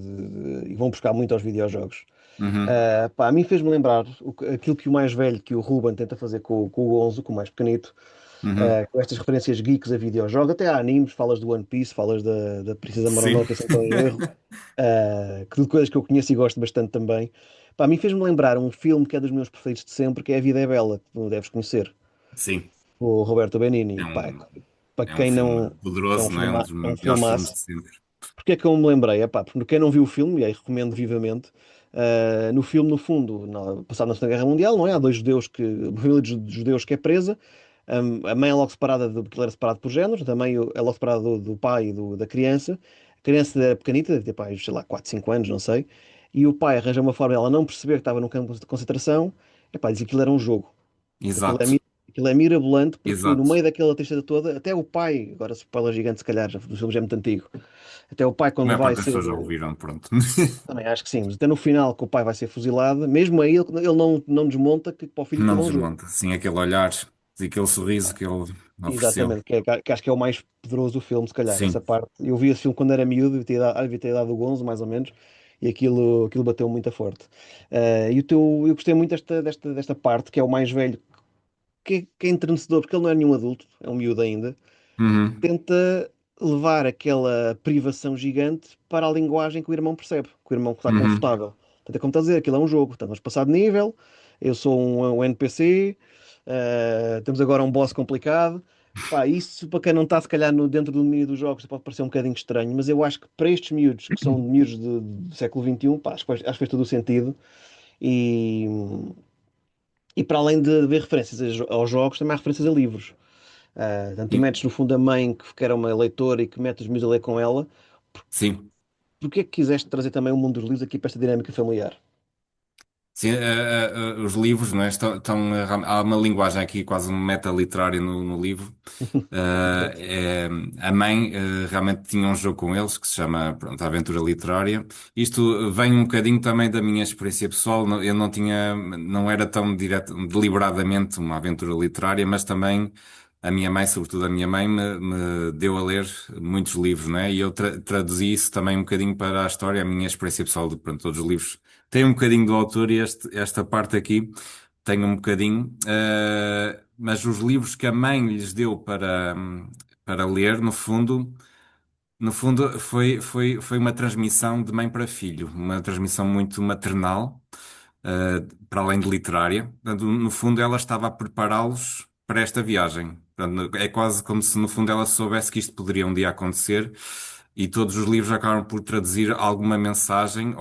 e vão buscar muito aos videojogos. Uhum, Pá, a mim fez-me lembrar aquilo que o mais velho, que o Ruben tenta fazer com o Gonzo, com o mais pequenito, uhum. com estas referências geeks a videojogos, até há animes, falas do One Piece, falas da Princesa Sim. Mononoke, se não estou em erro, que de coisas que eu conheço e gosto bastante também. Pá, a mim fez-me lembrar um filme que é dos meus preferidos de sempre, que é A Vida é Bela, que tu deves conhecer, Sim. o Roberto Benigni. É Pá, um, para é um quem filme não. É um poderoso, não é? Um filme, dos é um melhores filmes filmaço. de sempre. Porque é que eu me lembrei? Epá, porque quem não viu o filme, e aí recomendo vivamente, no filme, no fundo, passado na Segunda Guerra Mundial, não é? Há dois judeus uma família de judeus que é presa. A mãe é logo separada, porque ele era separado por géneros, a mãe é logo separada do pai e da criança. A criança era pequenita, deve ter, pá, sei lá, 4 5 anos, não sei. E o pai arranja uma forma de ela não perceber que estava num campo de concentração. Epá, diz que aquilo era um jogo. Aquilo é, Exato. mi- aquilo é mirabolante, porque no Exato. meio daquela tristeza toda, até o pai, agora spoiler gigante se calhar, já, o filme já é muito antigo, até o pai A quando maior vai parte das ser. pessoas já ouviram, pronto. Também acho que sim, mas até no final que o pai vai ser fuzilado, mesmo aí ele não desmonta que para o filho Não aquilo é um jogo. desmonta. Sim, aquele olhar e aquele sorriso que ele ofereceu. Exatamente, que acho que é o mais poderoso do filme, se calhar. Essa Sim. parte. Eu vi esse filme quando era miúdo, devia ter dado o Gonzo, mais ou menos, e aquilo bateu muito a forte. Eu gostei muito desta parte, que é o mais velho, que é entrenecedor, porque ele não é nenhum adulto, é um miúdo ainda. Uhum. Tenta levar aquela privação gigante para a linguagem que o irmão percebe, que o irmão está Uhum. confortável. Portanto, é como está a dizer, aquilo é um jogo. Portanto, vamos passar de nível, eu sou um NPC, temos agora um boss complicado. Pá, isso para quem não está, se calhar, dentro do domínio dos jogos, pode parecer um bocadinho estranho, mas eu acho que para estes miúdos, que são miúdos do século XXI, pá, acho que faz todo o sentido. E, e para além de haver referências aos jogos, também há referências a livros. Portanto, tu E- metes no fundo a mãe que era uma leitora e que mete os miúdos a ler com ela. Sim. Porquê é que quiseste trazer também o mundo dos livros aqui para esta dinâmica familiar? Sim, os livros, não é? Há uma linguagem aqui, quase um meta-literário no livro. Exato. A mãe realmente tinha um jogo com eles que se chama, pronto, Aventura Literária. Isto vem um bocadinho também da minha experiência pessoal. Eu não tinha, não era tão deliberadamente uma aventura literária, mas também a minha mãe, sobretudo a minha mãe, me deu a ler muitos livros, não é? E eu traduzi isso também um bocadinho para a história, a minha experiência pessoal de, pronto, todos os livros. Tem um bocadinho do autor e esta parte aqui tem um bocadinho, mas os livros que a mãe lhes deu para ler, no fundo foi uma transmissão de mãe para filho, uma transmissão muito maternal, para além de literária. Portanto, no fundo, ela estava a prepará-los para esta viagem. Portanto, é quase como se, no fundo, ela soubesse que isto poderia um dia acontecer. E todos os livros acabam por traduzir alguma mensagem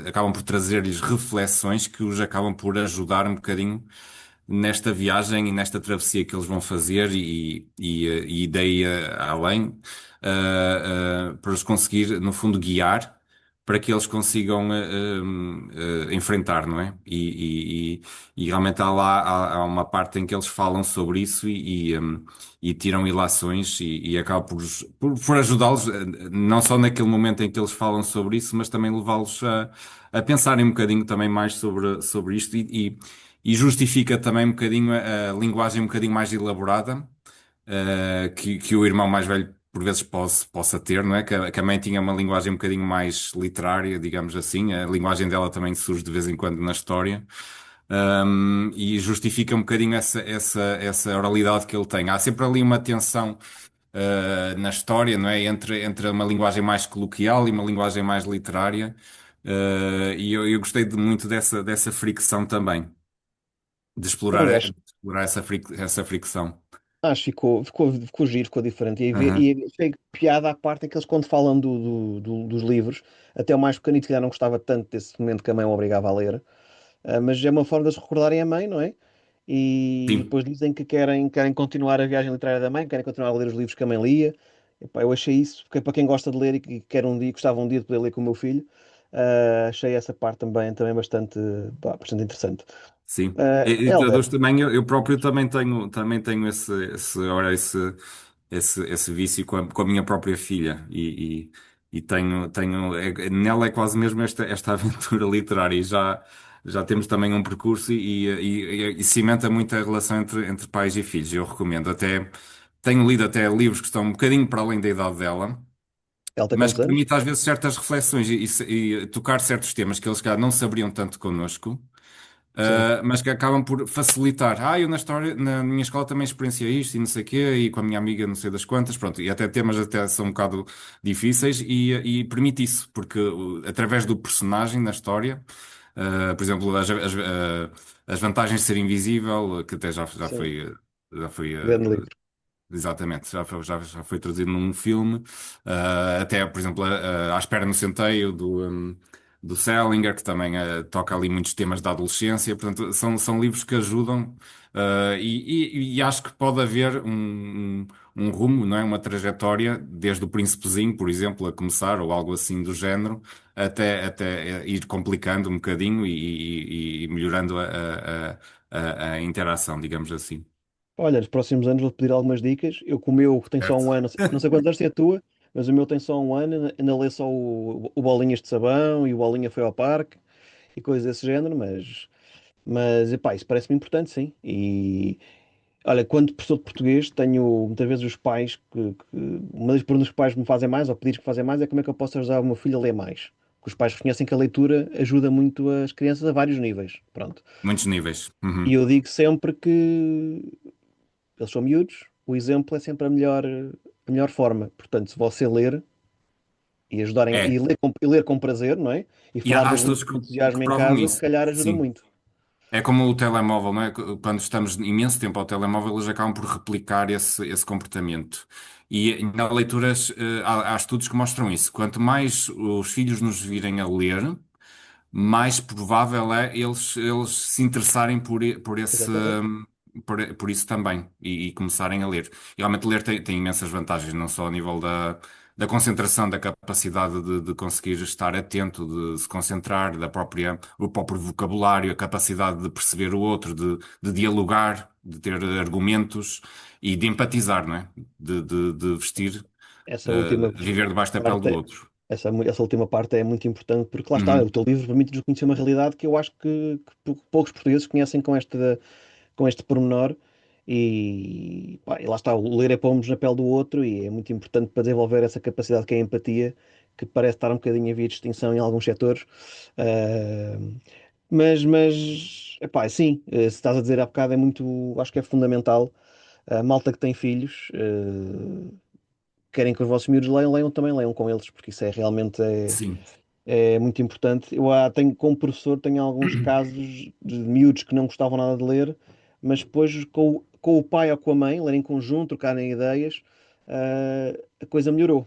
acabam por trazer-lhes reflexões que os acabam por ajudar um bocadinho nesta viagem e nesta travessia que eles vão fazer e daí além, para os conseguir, no fundo, guiar para que eles consigam enfrentar, não é? E realmente há uma parte em que eles falam sobre isso e tiram ilações e acaba por ajudá-los, não só naquele momento em que eles falam sobre isso, mas também levá-los a pensarem um bocadinho também mais sobre isto e justifica também um bocadinho a linguagem um bocadinho mais elaborada que o irmão mais velho por vezes possa ter, não é? Que a mãe tinha uma linguagem um bocadinho mais literária, digamos assim. A linguagem dela também surge de vez em quando na história. E justifica um bocadinho essa oralidade que ele tem. Há sempre ali uma tensão, na história, não é? Entre uma linguagem mais coloquial e uma linguagem mais literária. E eu gostei muito dessa fricção também, de explorar, Pois, de explorar essa fricção. acho que ficou giro, ficou diferente. Aham. E achei piada à parte em que eles, quando falam dos livros, até o mais pequenito que já não gostava tanto desse momento que a mãe o obrigava a ler, mas é uma forma de eles recordarem a mãe, não é? E Sim. depois dizem que querem continuar a viagem literária da mãe, querem continuar a ler os livros que a mãe lia. Epá, eu achei isso, porque é para quem gosta de ler e que quer um dia, gostava um dia de poder ler com o meu filho, achei essa parte também bastante, pá, bastante interessante. Sim. E Helder, traduz também, eu próprio também tenho esse vício com a minha própria filha e nela é quase mesmo esta aventura literária e já temos também um percurso e cimenta muito a relação entre pais e filhos. Eu recomendo até, tenho lido até livros que estão um bocadinho para além da idade dela, ela tem mas quantos que anos? permite às vezes certas reflexões e tocar certos temas que eles cá não saberiam tanto connosco. Sim, Mas que acabam por facilitar. Eu na minha escola também experienciei isto e não sei o quê, e com a minha amiga não sei das quantas, pronto, e até temas até são um bocado difíceis e permite isso, porque através do personagem na história, por exemplo, as vantagens de ser invisível, que até sim, já foi grande livro. exatamente, já foi traduzido num filme, até, por exemplo, À Espera no Centeio, do Salinger, que também toca ali muitos temas da adolescência, portanto, são livros que ajudam, e acho que pode haver um rumo, não é? Uma trajetória, desde o Príncipezinho, por exemplo, a começar, ou algo assim do género, até ir complicando um bocadinho e melhorando a interação, digamos assim. Olha, nos próximos anos vou pedir algumas dicas. Eu, com o meu, que tem só um Certo? ano, não sei quantos anos é a tua, mas o meu tem só um ano, ainda lê só o Bolinhas de Sabão e o Bolinha foi ao parque e coisas desse género, mas epá, isso parece-me importante, sim. E olha, quando professor de português, tenho muitas vezes os pais uma das perguntas que os pais me fazem mais, ou pedidos que fazem mais, é como é que eu posso ajudar o meu filho a ler mais. Porque os pais reconhecem que a leitura ajuda muito as crianças a vários níveis. Pronto. Muitos níveis. E Uhum. eu digo sempre que eles são miúdos, o exemplo é sempre a melhor forma. Portanto, se você ler e ajudarem É, e ler com prazer, não é? E e falar há do livro estudos com que entusiasmo em provam casa, se isso. calhar ajuda Sim. muito. É como o telemóvel, não é? Quando estamos imenso tempo ao telemóvel, eles acabam por replicar esse comportamento. E na leituras, há estudos que mostram isso. Quanto mais os filhos nos virem a ler, mais provável é eles se interessarem Exatamente. por isso também e começarem a ler. E realmente ler tem imensas vantagens, não só a nível da concentração, da capacidade de conseguir estar atento, de se concentrar, o próprio vocabulário, a capacidade de perceber o outro, de dialogar, de ter argumentos e de empatizar, não é? De vestir, Essa última viver debaixo da pele do parte, outro. essa última parte é muito importante porque lá está, o Uhum. teu livro permite-nos conhecer uma realidade que eu acho que poucos portugueses conhecem com este pormenor. E, pá, e lá está, o ler é pôr-nos na pele do outro e é muito importante para desenvolver essa capacidade que é a empatia, que parece estar um bocadinho em via de extinção em alguns setores. Ah, epá, sim, se estás a dizer há bocado, é muito, acho que é fundamental. A malta que tem filhos, querem que os vossos miúdos leiam, leiam também, leiam com eles, porque isso é realmente Sim, é muito importante. Tenho, como professor, tenho alguns casos de miúdos que não gostavam nada de ler, mas depois com o pai ou com a mãe, lerem em conjunto, trocarem ideias, a coisa melhorou.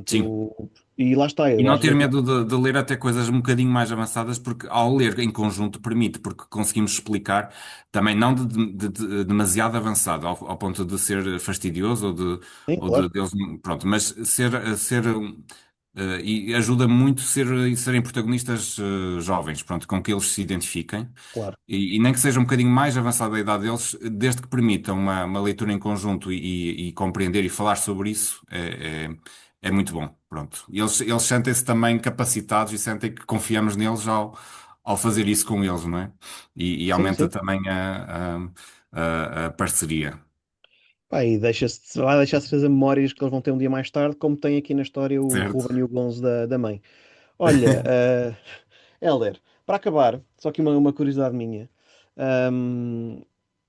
sim. Portanto, e lá está, E eu não às ter vezes. medo de ler até coisas um bocadinho mais avançadas, porque ao ler em conjunto permite, porque conseguimos explicar, também não demasiado avançado, ao ponto de ser fastidioso Sim, ou claro, deles, pronto, mas e ajuda muito serem protagonistas jovens, pronto, com que eles se identifiquem. claro. E nem que seja um bocadinho mais avançada a idade deles, desde que permitam uma leitura em conjunto e compreender e falar sobre isso, é muito bom. Pronto. E eles sentem-se também capacitados e sentem que confiamos neles ao fazer isso com eles, não é? E Sim, aumenta sim. também a parceria. Pá, e vai deixar-se fazer memórias que eles vão ter um dia mais tarde, como tem aqui na história o Certo? Ruben e o Gonzo da mãe. Olha, Helder, para acabar, só que uma curiosidade minha.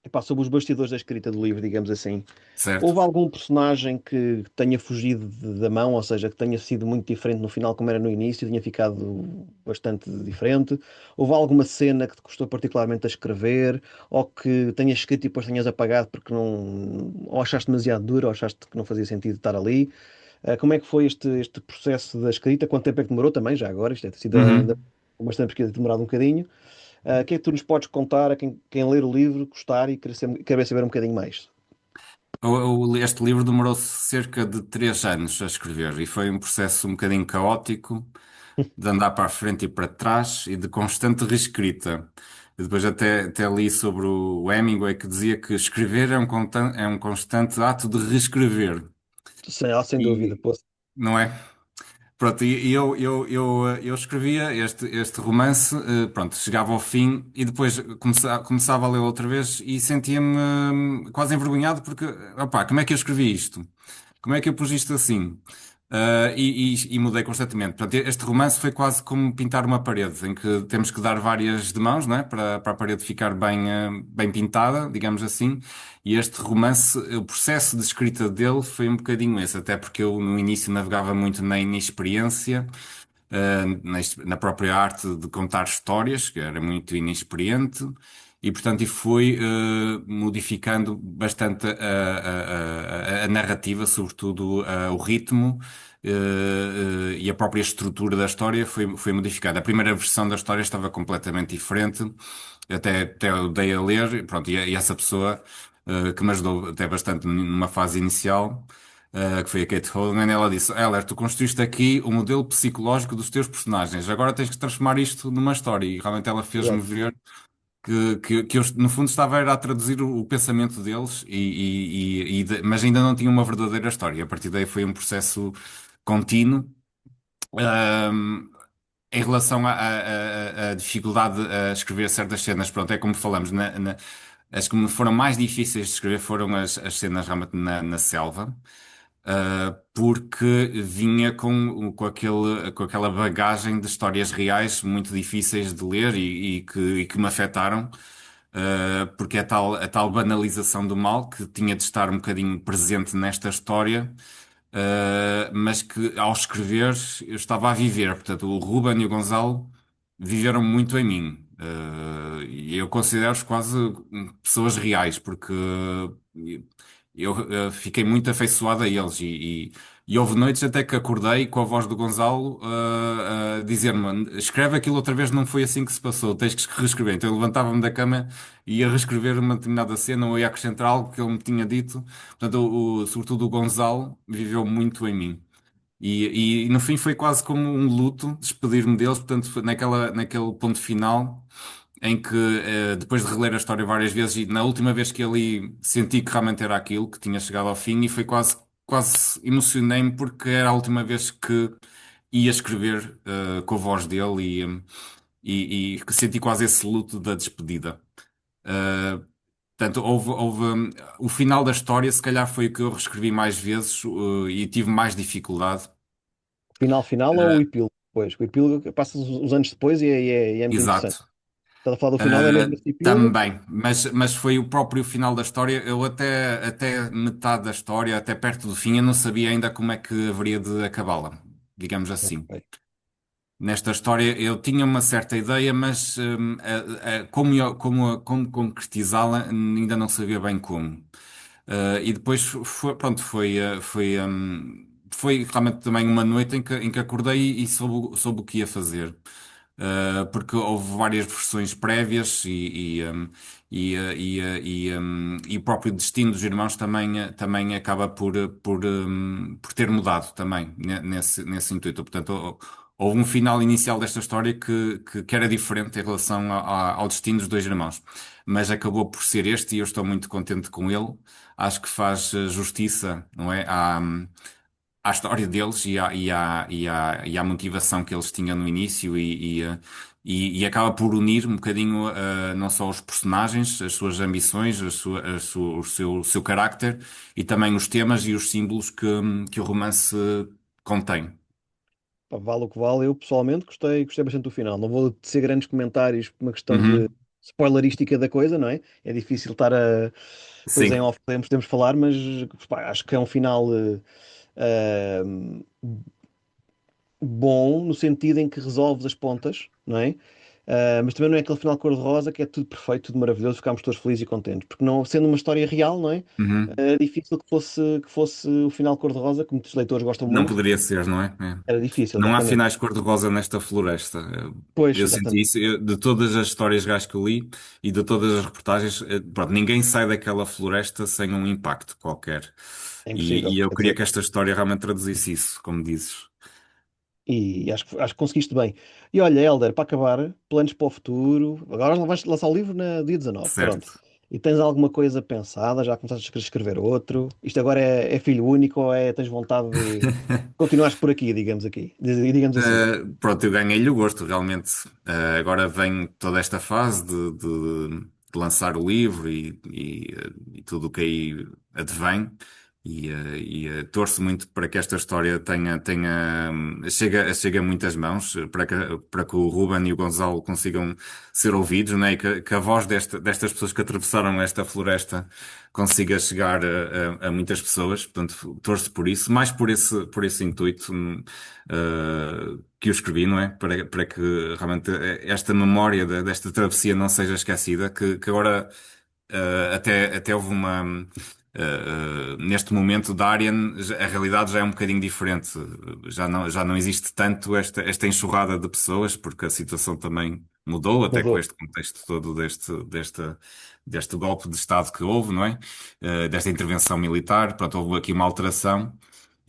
Epá, sobre os bastidores da escrita do livro, digamos assim. Certo? Houve algum personagem que tenha fugido da mão, ou seja, que tenha sido muito diferente no final, como era no início, tenha ficado bastante diferente? Houve alguma cena que te custou particularmente a escrever, ou que tenhas escrito e depois tenhas apagado porque não, ou achaste demasiado duro, ou achaste que não fazia sentido estar ali? Como é que foi este processo da escrita? Quanto tempo é que demorou também, já agora? Isto é ter sido Uhum. bastante pesquisa, demorado um bocadinho. O que é que tu nos podes contar a quem ler o livro, gostar e querer saber um bocadinho mais? Este livro demorou cerca de 3 anos a escrever e foi um processo um bocadinho caótico, de andar para a frente e para trás e de constante reescrita. E depois até li sobre o Hemingway que dizia que escrever é um constante ato de reescrever. Sem dúvida, E, pô. não é? Pronto, e eu escrevia este romance, pronto, chegava ao fim e depois começava a ler outra vez e sentia-me quase envergonhado porque, opá, como é que eu escrevi isto? Como é que eu pus isto assim? E mudei constantemente. Portanto, este romance foi quase como pintar uma parede, em que temos que dar várias de mãos, não é? Para a parede ficar bem pintada, digamos assim. E este romance, o processo de escrita dele foi um bocadinho esse, até porque eu no início navegava muito na inexperiência, na própria arte de contar histórias, que era muito inexperiente. E, portanto, e fui modificando bastante a narrativa, sobretudo o ritmo e a própria estrutura da história foi modificada. A primeira versão da história estava completamente diferente, até eu dei a ler, pronto, e essa pessoa que me ajudou até bastante numa fase inicial, que foi a Kate Hogan, ela disse: Heller, tu construíste aqui o modelo psicológico dos teus personagens, agora tens que transformar isto numa história. E realmente ela fez-me Exato. ver que eu, no fundo, estava era a traduzir o pensamento deles, mas ainda não tinha uma verdadeira história. A partir daí foi um processo contínuo. Ahm, Em relação à dificuldade a escrever certas cenas, pronto, é como falamos, as que me foram mais difíceis de escrever foram as cenas realmente na selva. Porque vinha com aquela bagagem de histórias reais muito difíceis de ler e que me afetaram. porque é a tal banalização do mal que tinha de estar um bocadinho presente nesta história, mas que ao escrever eu estava a viver. Portanto, o Ruben e o Gonzalo viveram muito em mim. E eu considero-os quase pessoas reais, porque eu fiquei muito afeiçoado a eles. E houve noites até que acordei com a voz do Gonzalo a dizer-me: escreve aquilo outra vez, não foi assim que se passou, tens que reescrever. Então eu levantava-me da cama e ia reescrever uma determinada cena ou ia acrescentar algo que ele me tinha dito. Portanto, sobretudo o Gonzalo viveu muito em mim. E no fim foi quase como um luto despedir-me deles, portanto, naquele ponto final em que, depois de reler a história várias vezes, e na última vez que eu li, senti que realmente era aquilo, que tinha chegado ao fim, e foi quase emocionei-me porque era a última vez que ia escrever, com a voz dele, e que senti quase esse luto da despedida. Uh, Portanto, o final da história, se calhar foi o que eu reescrevi mais vezes, e tive mais dificuldade. Final final ou o epílogo depois? O epílogo passa uns anos depois e é muito interessante. Exato. Estás a falar do final, é mesmo esse epílogo? Também, mas foi o próprio final da história. Eu até metade da história, até perto do fim, eu não sabia ainda como é que haveria de acabá-la, digamos assim. Ok. Nesta história eu tinha uma certa ideia, mas como concretizá-la ainda não sabia bem como. E depois pronto, foi realmente também uma noite em que acordei e soube o que ia fazer. Porque houve várias versões prévias e o próprio destino dos irmãos também acaba por ter mudado também nesse intuito. Portanto, houve um final inicial desta história que era diferente em relação ao destino dos dois irmãos, mas acabou por ser este e eu estou muito contente com ele. Acho que faz justiça, não é? À história deles e à motivação que eles tinham no início e acaba por unir um bocadinho, não só os personagens, as suas ambições, o seu carácter e também os temas e os símbolos que o romance contém. Pá, vale o que vale. Eu pessoalmente gostei bastante do final. Não vou tecer grandes comentários por uma questão de Uhum. spoilerística da coisa, não é? É difícil estar a. Depois em Sim. off podemos falar, mas pá, acho que é um final eh, bom no sentido em que resolves as pontas, não é? Mas também não é aquele final cor-de-rosa que é tudo perfeito, tudo maravilhoso, ficámos todos felizes e contentes. Porque não, sendo uma história real, não é? Uhum. Era difícil que fosse o final cor-de-rosa, que muitos leitores gostam Não muito. poderia ser, não é? É. Era difícil, Não há exatamente. finais cor-de-rosa nesta floresta. Pois, Eu senti exatamente. isso de todas as histórias gás que eu li e de todas as reportagens. Pronto, ninguém sai daquela floresta sem um impacto qualquer. É E, impossível. e eu Quer queria dizer, que esta história realmente traduzisse isso, como dizes. e acho que conseguiste bem. E olha, Helder, para acabar, planos para o futuro. Agora vais lançar o livro no dia 19, pronto. Certo. E tens alguma coisa pensada? Já começaste a escrever outro? Isto agora é filho único ou tens vontade de continuares por aqui, digamos aqui, digamos assim? Pronto, eu ganhei-lhe o gosto, realmente. Agora vem toda esta fase de lançar o livro e tudo o que aí advém. Torço muito para que esta história chegue a muitas mãos, para que o Ruben e o Gonzalo consigam ser ouvidos, né? E que a voz destas pessoas que atravessaram esta floresta consiga chegar a muitas pessoas. Portanto, torço por isso, mais por esse intuito. Que eu escrevi, não é? Para que realmente esta memória desta travessia não seja esquecida, que agora até houve neste momento da Arian, a realidade já é um bocadinho diferente. Já não existe tanto esta enxurrada de pessoas, porque a situação também mudou, até com Mudou. este contexto todo deste golpe de Estado que houve, não é? Desta intervenção militar. Pronto, houve aqui uma alteração.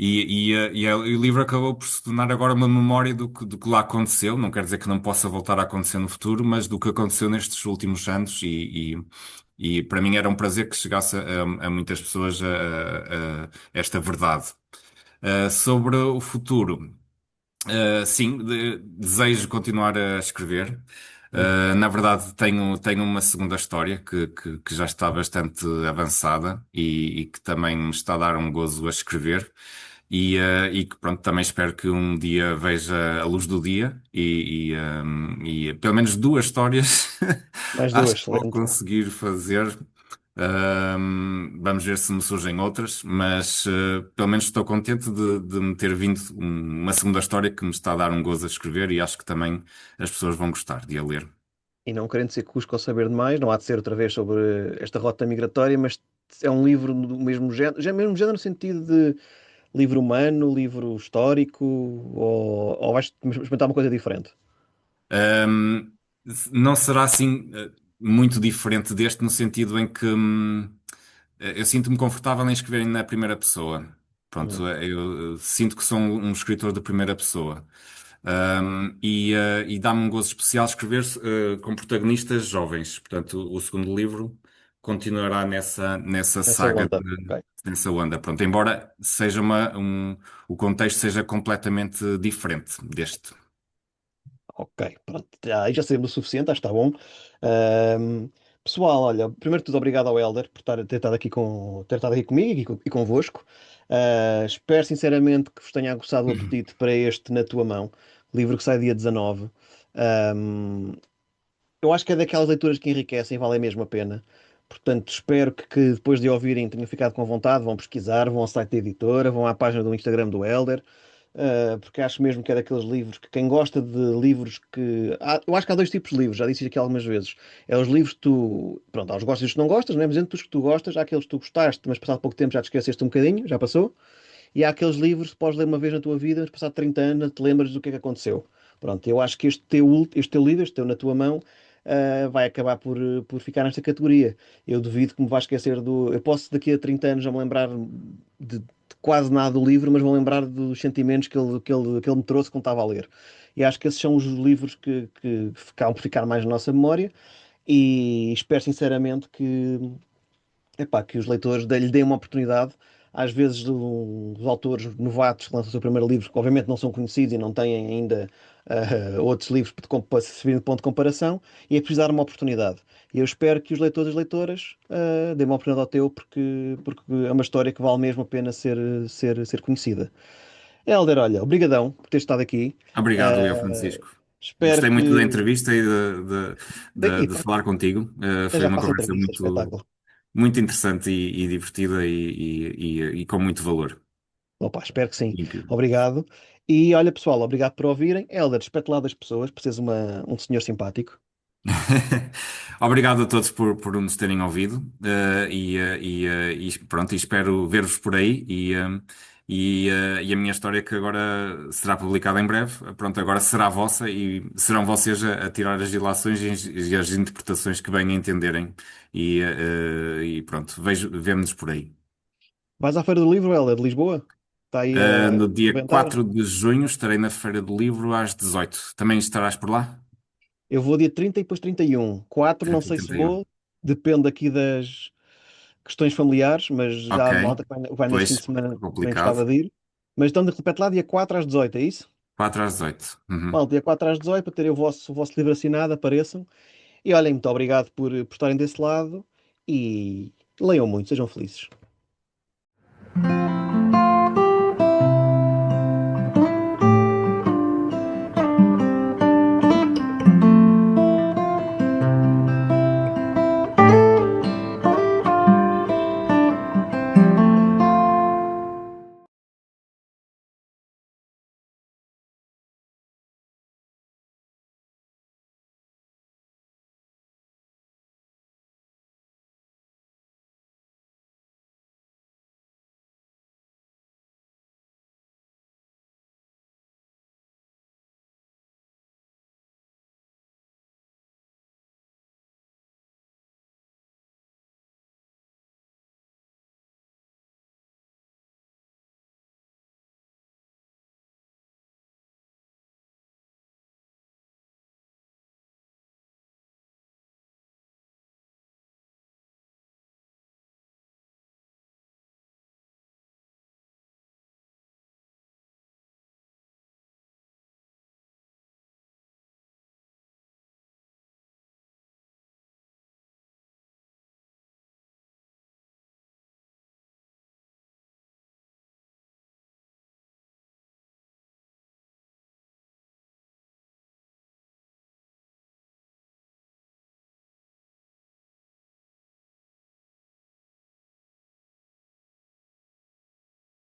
E o livro acabou por se tornar agora uma memória do que lá aconteceu. Não quer dizer que não possa voltar a acontecer no futuro, mas do que aconteceu nestes últimos anos. E para mim era um prazer que chegasse a muitas pessoas esta verdade. Sobre o futuro, sim, desejo continuar a escrever. Na verdade, tenho uma segunda história que já está bastante avançada e que também me está a dar um gozo a escrever. e que pronto, também espero que um dia veja a luz do dia e pelo menos duas histórias Mais acho duas, que vou excelente. conseguir fazer. Vamos ver se me surgem outras, mas pelo menos estou contente de me ter vindo uma segunda história que me está a dar um gozo a escrever e acho que também as pessoas vão gostar de a ler. E não querendo ser cusco ou saber demais, não há de ser outra vez sobre esta rota migratória, mas é um livro do mesmo género, já mesmo género no sentido de livro humano, livro histórico, ou vais experimentar uma coisa diferente? Ahm, não será assim muito diferente deste, no sentido em que eu sinto-me confortável em escrever na primeira pessoa. Uhum. Pronto, eu sinto que sou um escritor de primeira pessoa. E dá-me um gozo especial escrever com protagonistas jovens. Portanto, o segundo livro continuará nessa Essa saga, onda. Ok. nessa onda. Pronto, embora seja o contexto seja completamente diferente deste. Ok, pronto. Aí já sabemos o suficiente, acho que está bom. Ahm, Pessoal, olha, primeiro de tudo, obrigado ao Helder por ter estado aqui, ter estado aqui comigo e convosco. Espero sinceramente que vos tenha aguçado o apetite para este Na Tua Mão, livro que sai dia 19. Ahm, eu acho que é daquelas leituras que enriquecem e valem mesmo a pena. Portanto, espero que depois de ouvirem tenham ficado com vontade, vão pesquisar, vão ao site da editora, vão à página do Instagram do Helder, porque acho mesmo que é daqueles livros que quem gosta de livros que. Eu acho que há dois tipos de livros, já disse isto aqui algumas vezes. É os livros que tu. Pronto, há os gostas e os que não gostas, não é? Mas entre os que tu gostas, há aqueles que tu gostaste, mas passado pouco tempo já te esqueceste um bocadinho, já passou. E há aqueles livros que podes ler uma vez na tua vida, mas passado 30 anos não te lembras do que é que aconteceu. Pronto, eu acho que este teu livro, este teu na tua mão, vai acabar por ficar nesta categoria. Eu duvido que me vá esquecer do. Eu posso daqui a 30 anos já me lembrar de quase nada do livro, mas vou lembrar dos sentimentos que ele me trouxe quando estava a ler. E acho que esses são os livros que ficam por ficar mais na nossa memória e espero sinceramente que os leitores lhe deem uma oportunidade. Às vezes, os autores novatos que lançam o seu primeiro livro, que obviamente não são conhecidos e não têm ainda outros livros para servir de ponto de comparação, e é preciso dar uma oportunidade. E eu espero que os leitores e as leitoras deem uma oportunidade ao teu, porque é uma história que vale mesmo a pena ser conhecida. Helder, olha, obrigadão por ter estado aqui. Obrigado, eu, Uh, Francisco. Espero Gostei muito da que. entrevista e de Pronto, falar contigo. eu Foi já uma faço conversa entrevista, muito, espetáculo. muito interessante e divertida e com muito valor. Opa, espero que sim. Incrível. Obrigado. E olha, pessoal, obrigado por ouvirem. Helder, despete lá das pessoas, por seres um senhor simpático. Obrigado a todos por nos terem ouvido e pronto, e espero ver-vos por aí e a minha história que agora será publicada em breve, pronto, agora será vossa e serão vocês a tirar as ilações e as interpretações que bem entenderem e pronto, vemo-nos por aí. Vais à Feira do Livro, Helder, de Lisboa? Está aí a No dia rebentar? 4 de junho estarei na Feira do Livro às 18. Também estarás por lá? Eu vou dia 30 e depois 31. 4, não 30 e sei se 31. vou. Depende aqui das questões familiares, mas já Ok, há malta que vai nesse fim de pois, semana também gostava complicado. de ir. Mas então, repete lá, dia 4 às 18, é isso? 4 às 18. Uhum. Mal, dia 4 às 18, para terem o vosso livro assinado, apareçam. E olhem, muito obrigado por estarem desse lado e leiam muito, sejam felizes.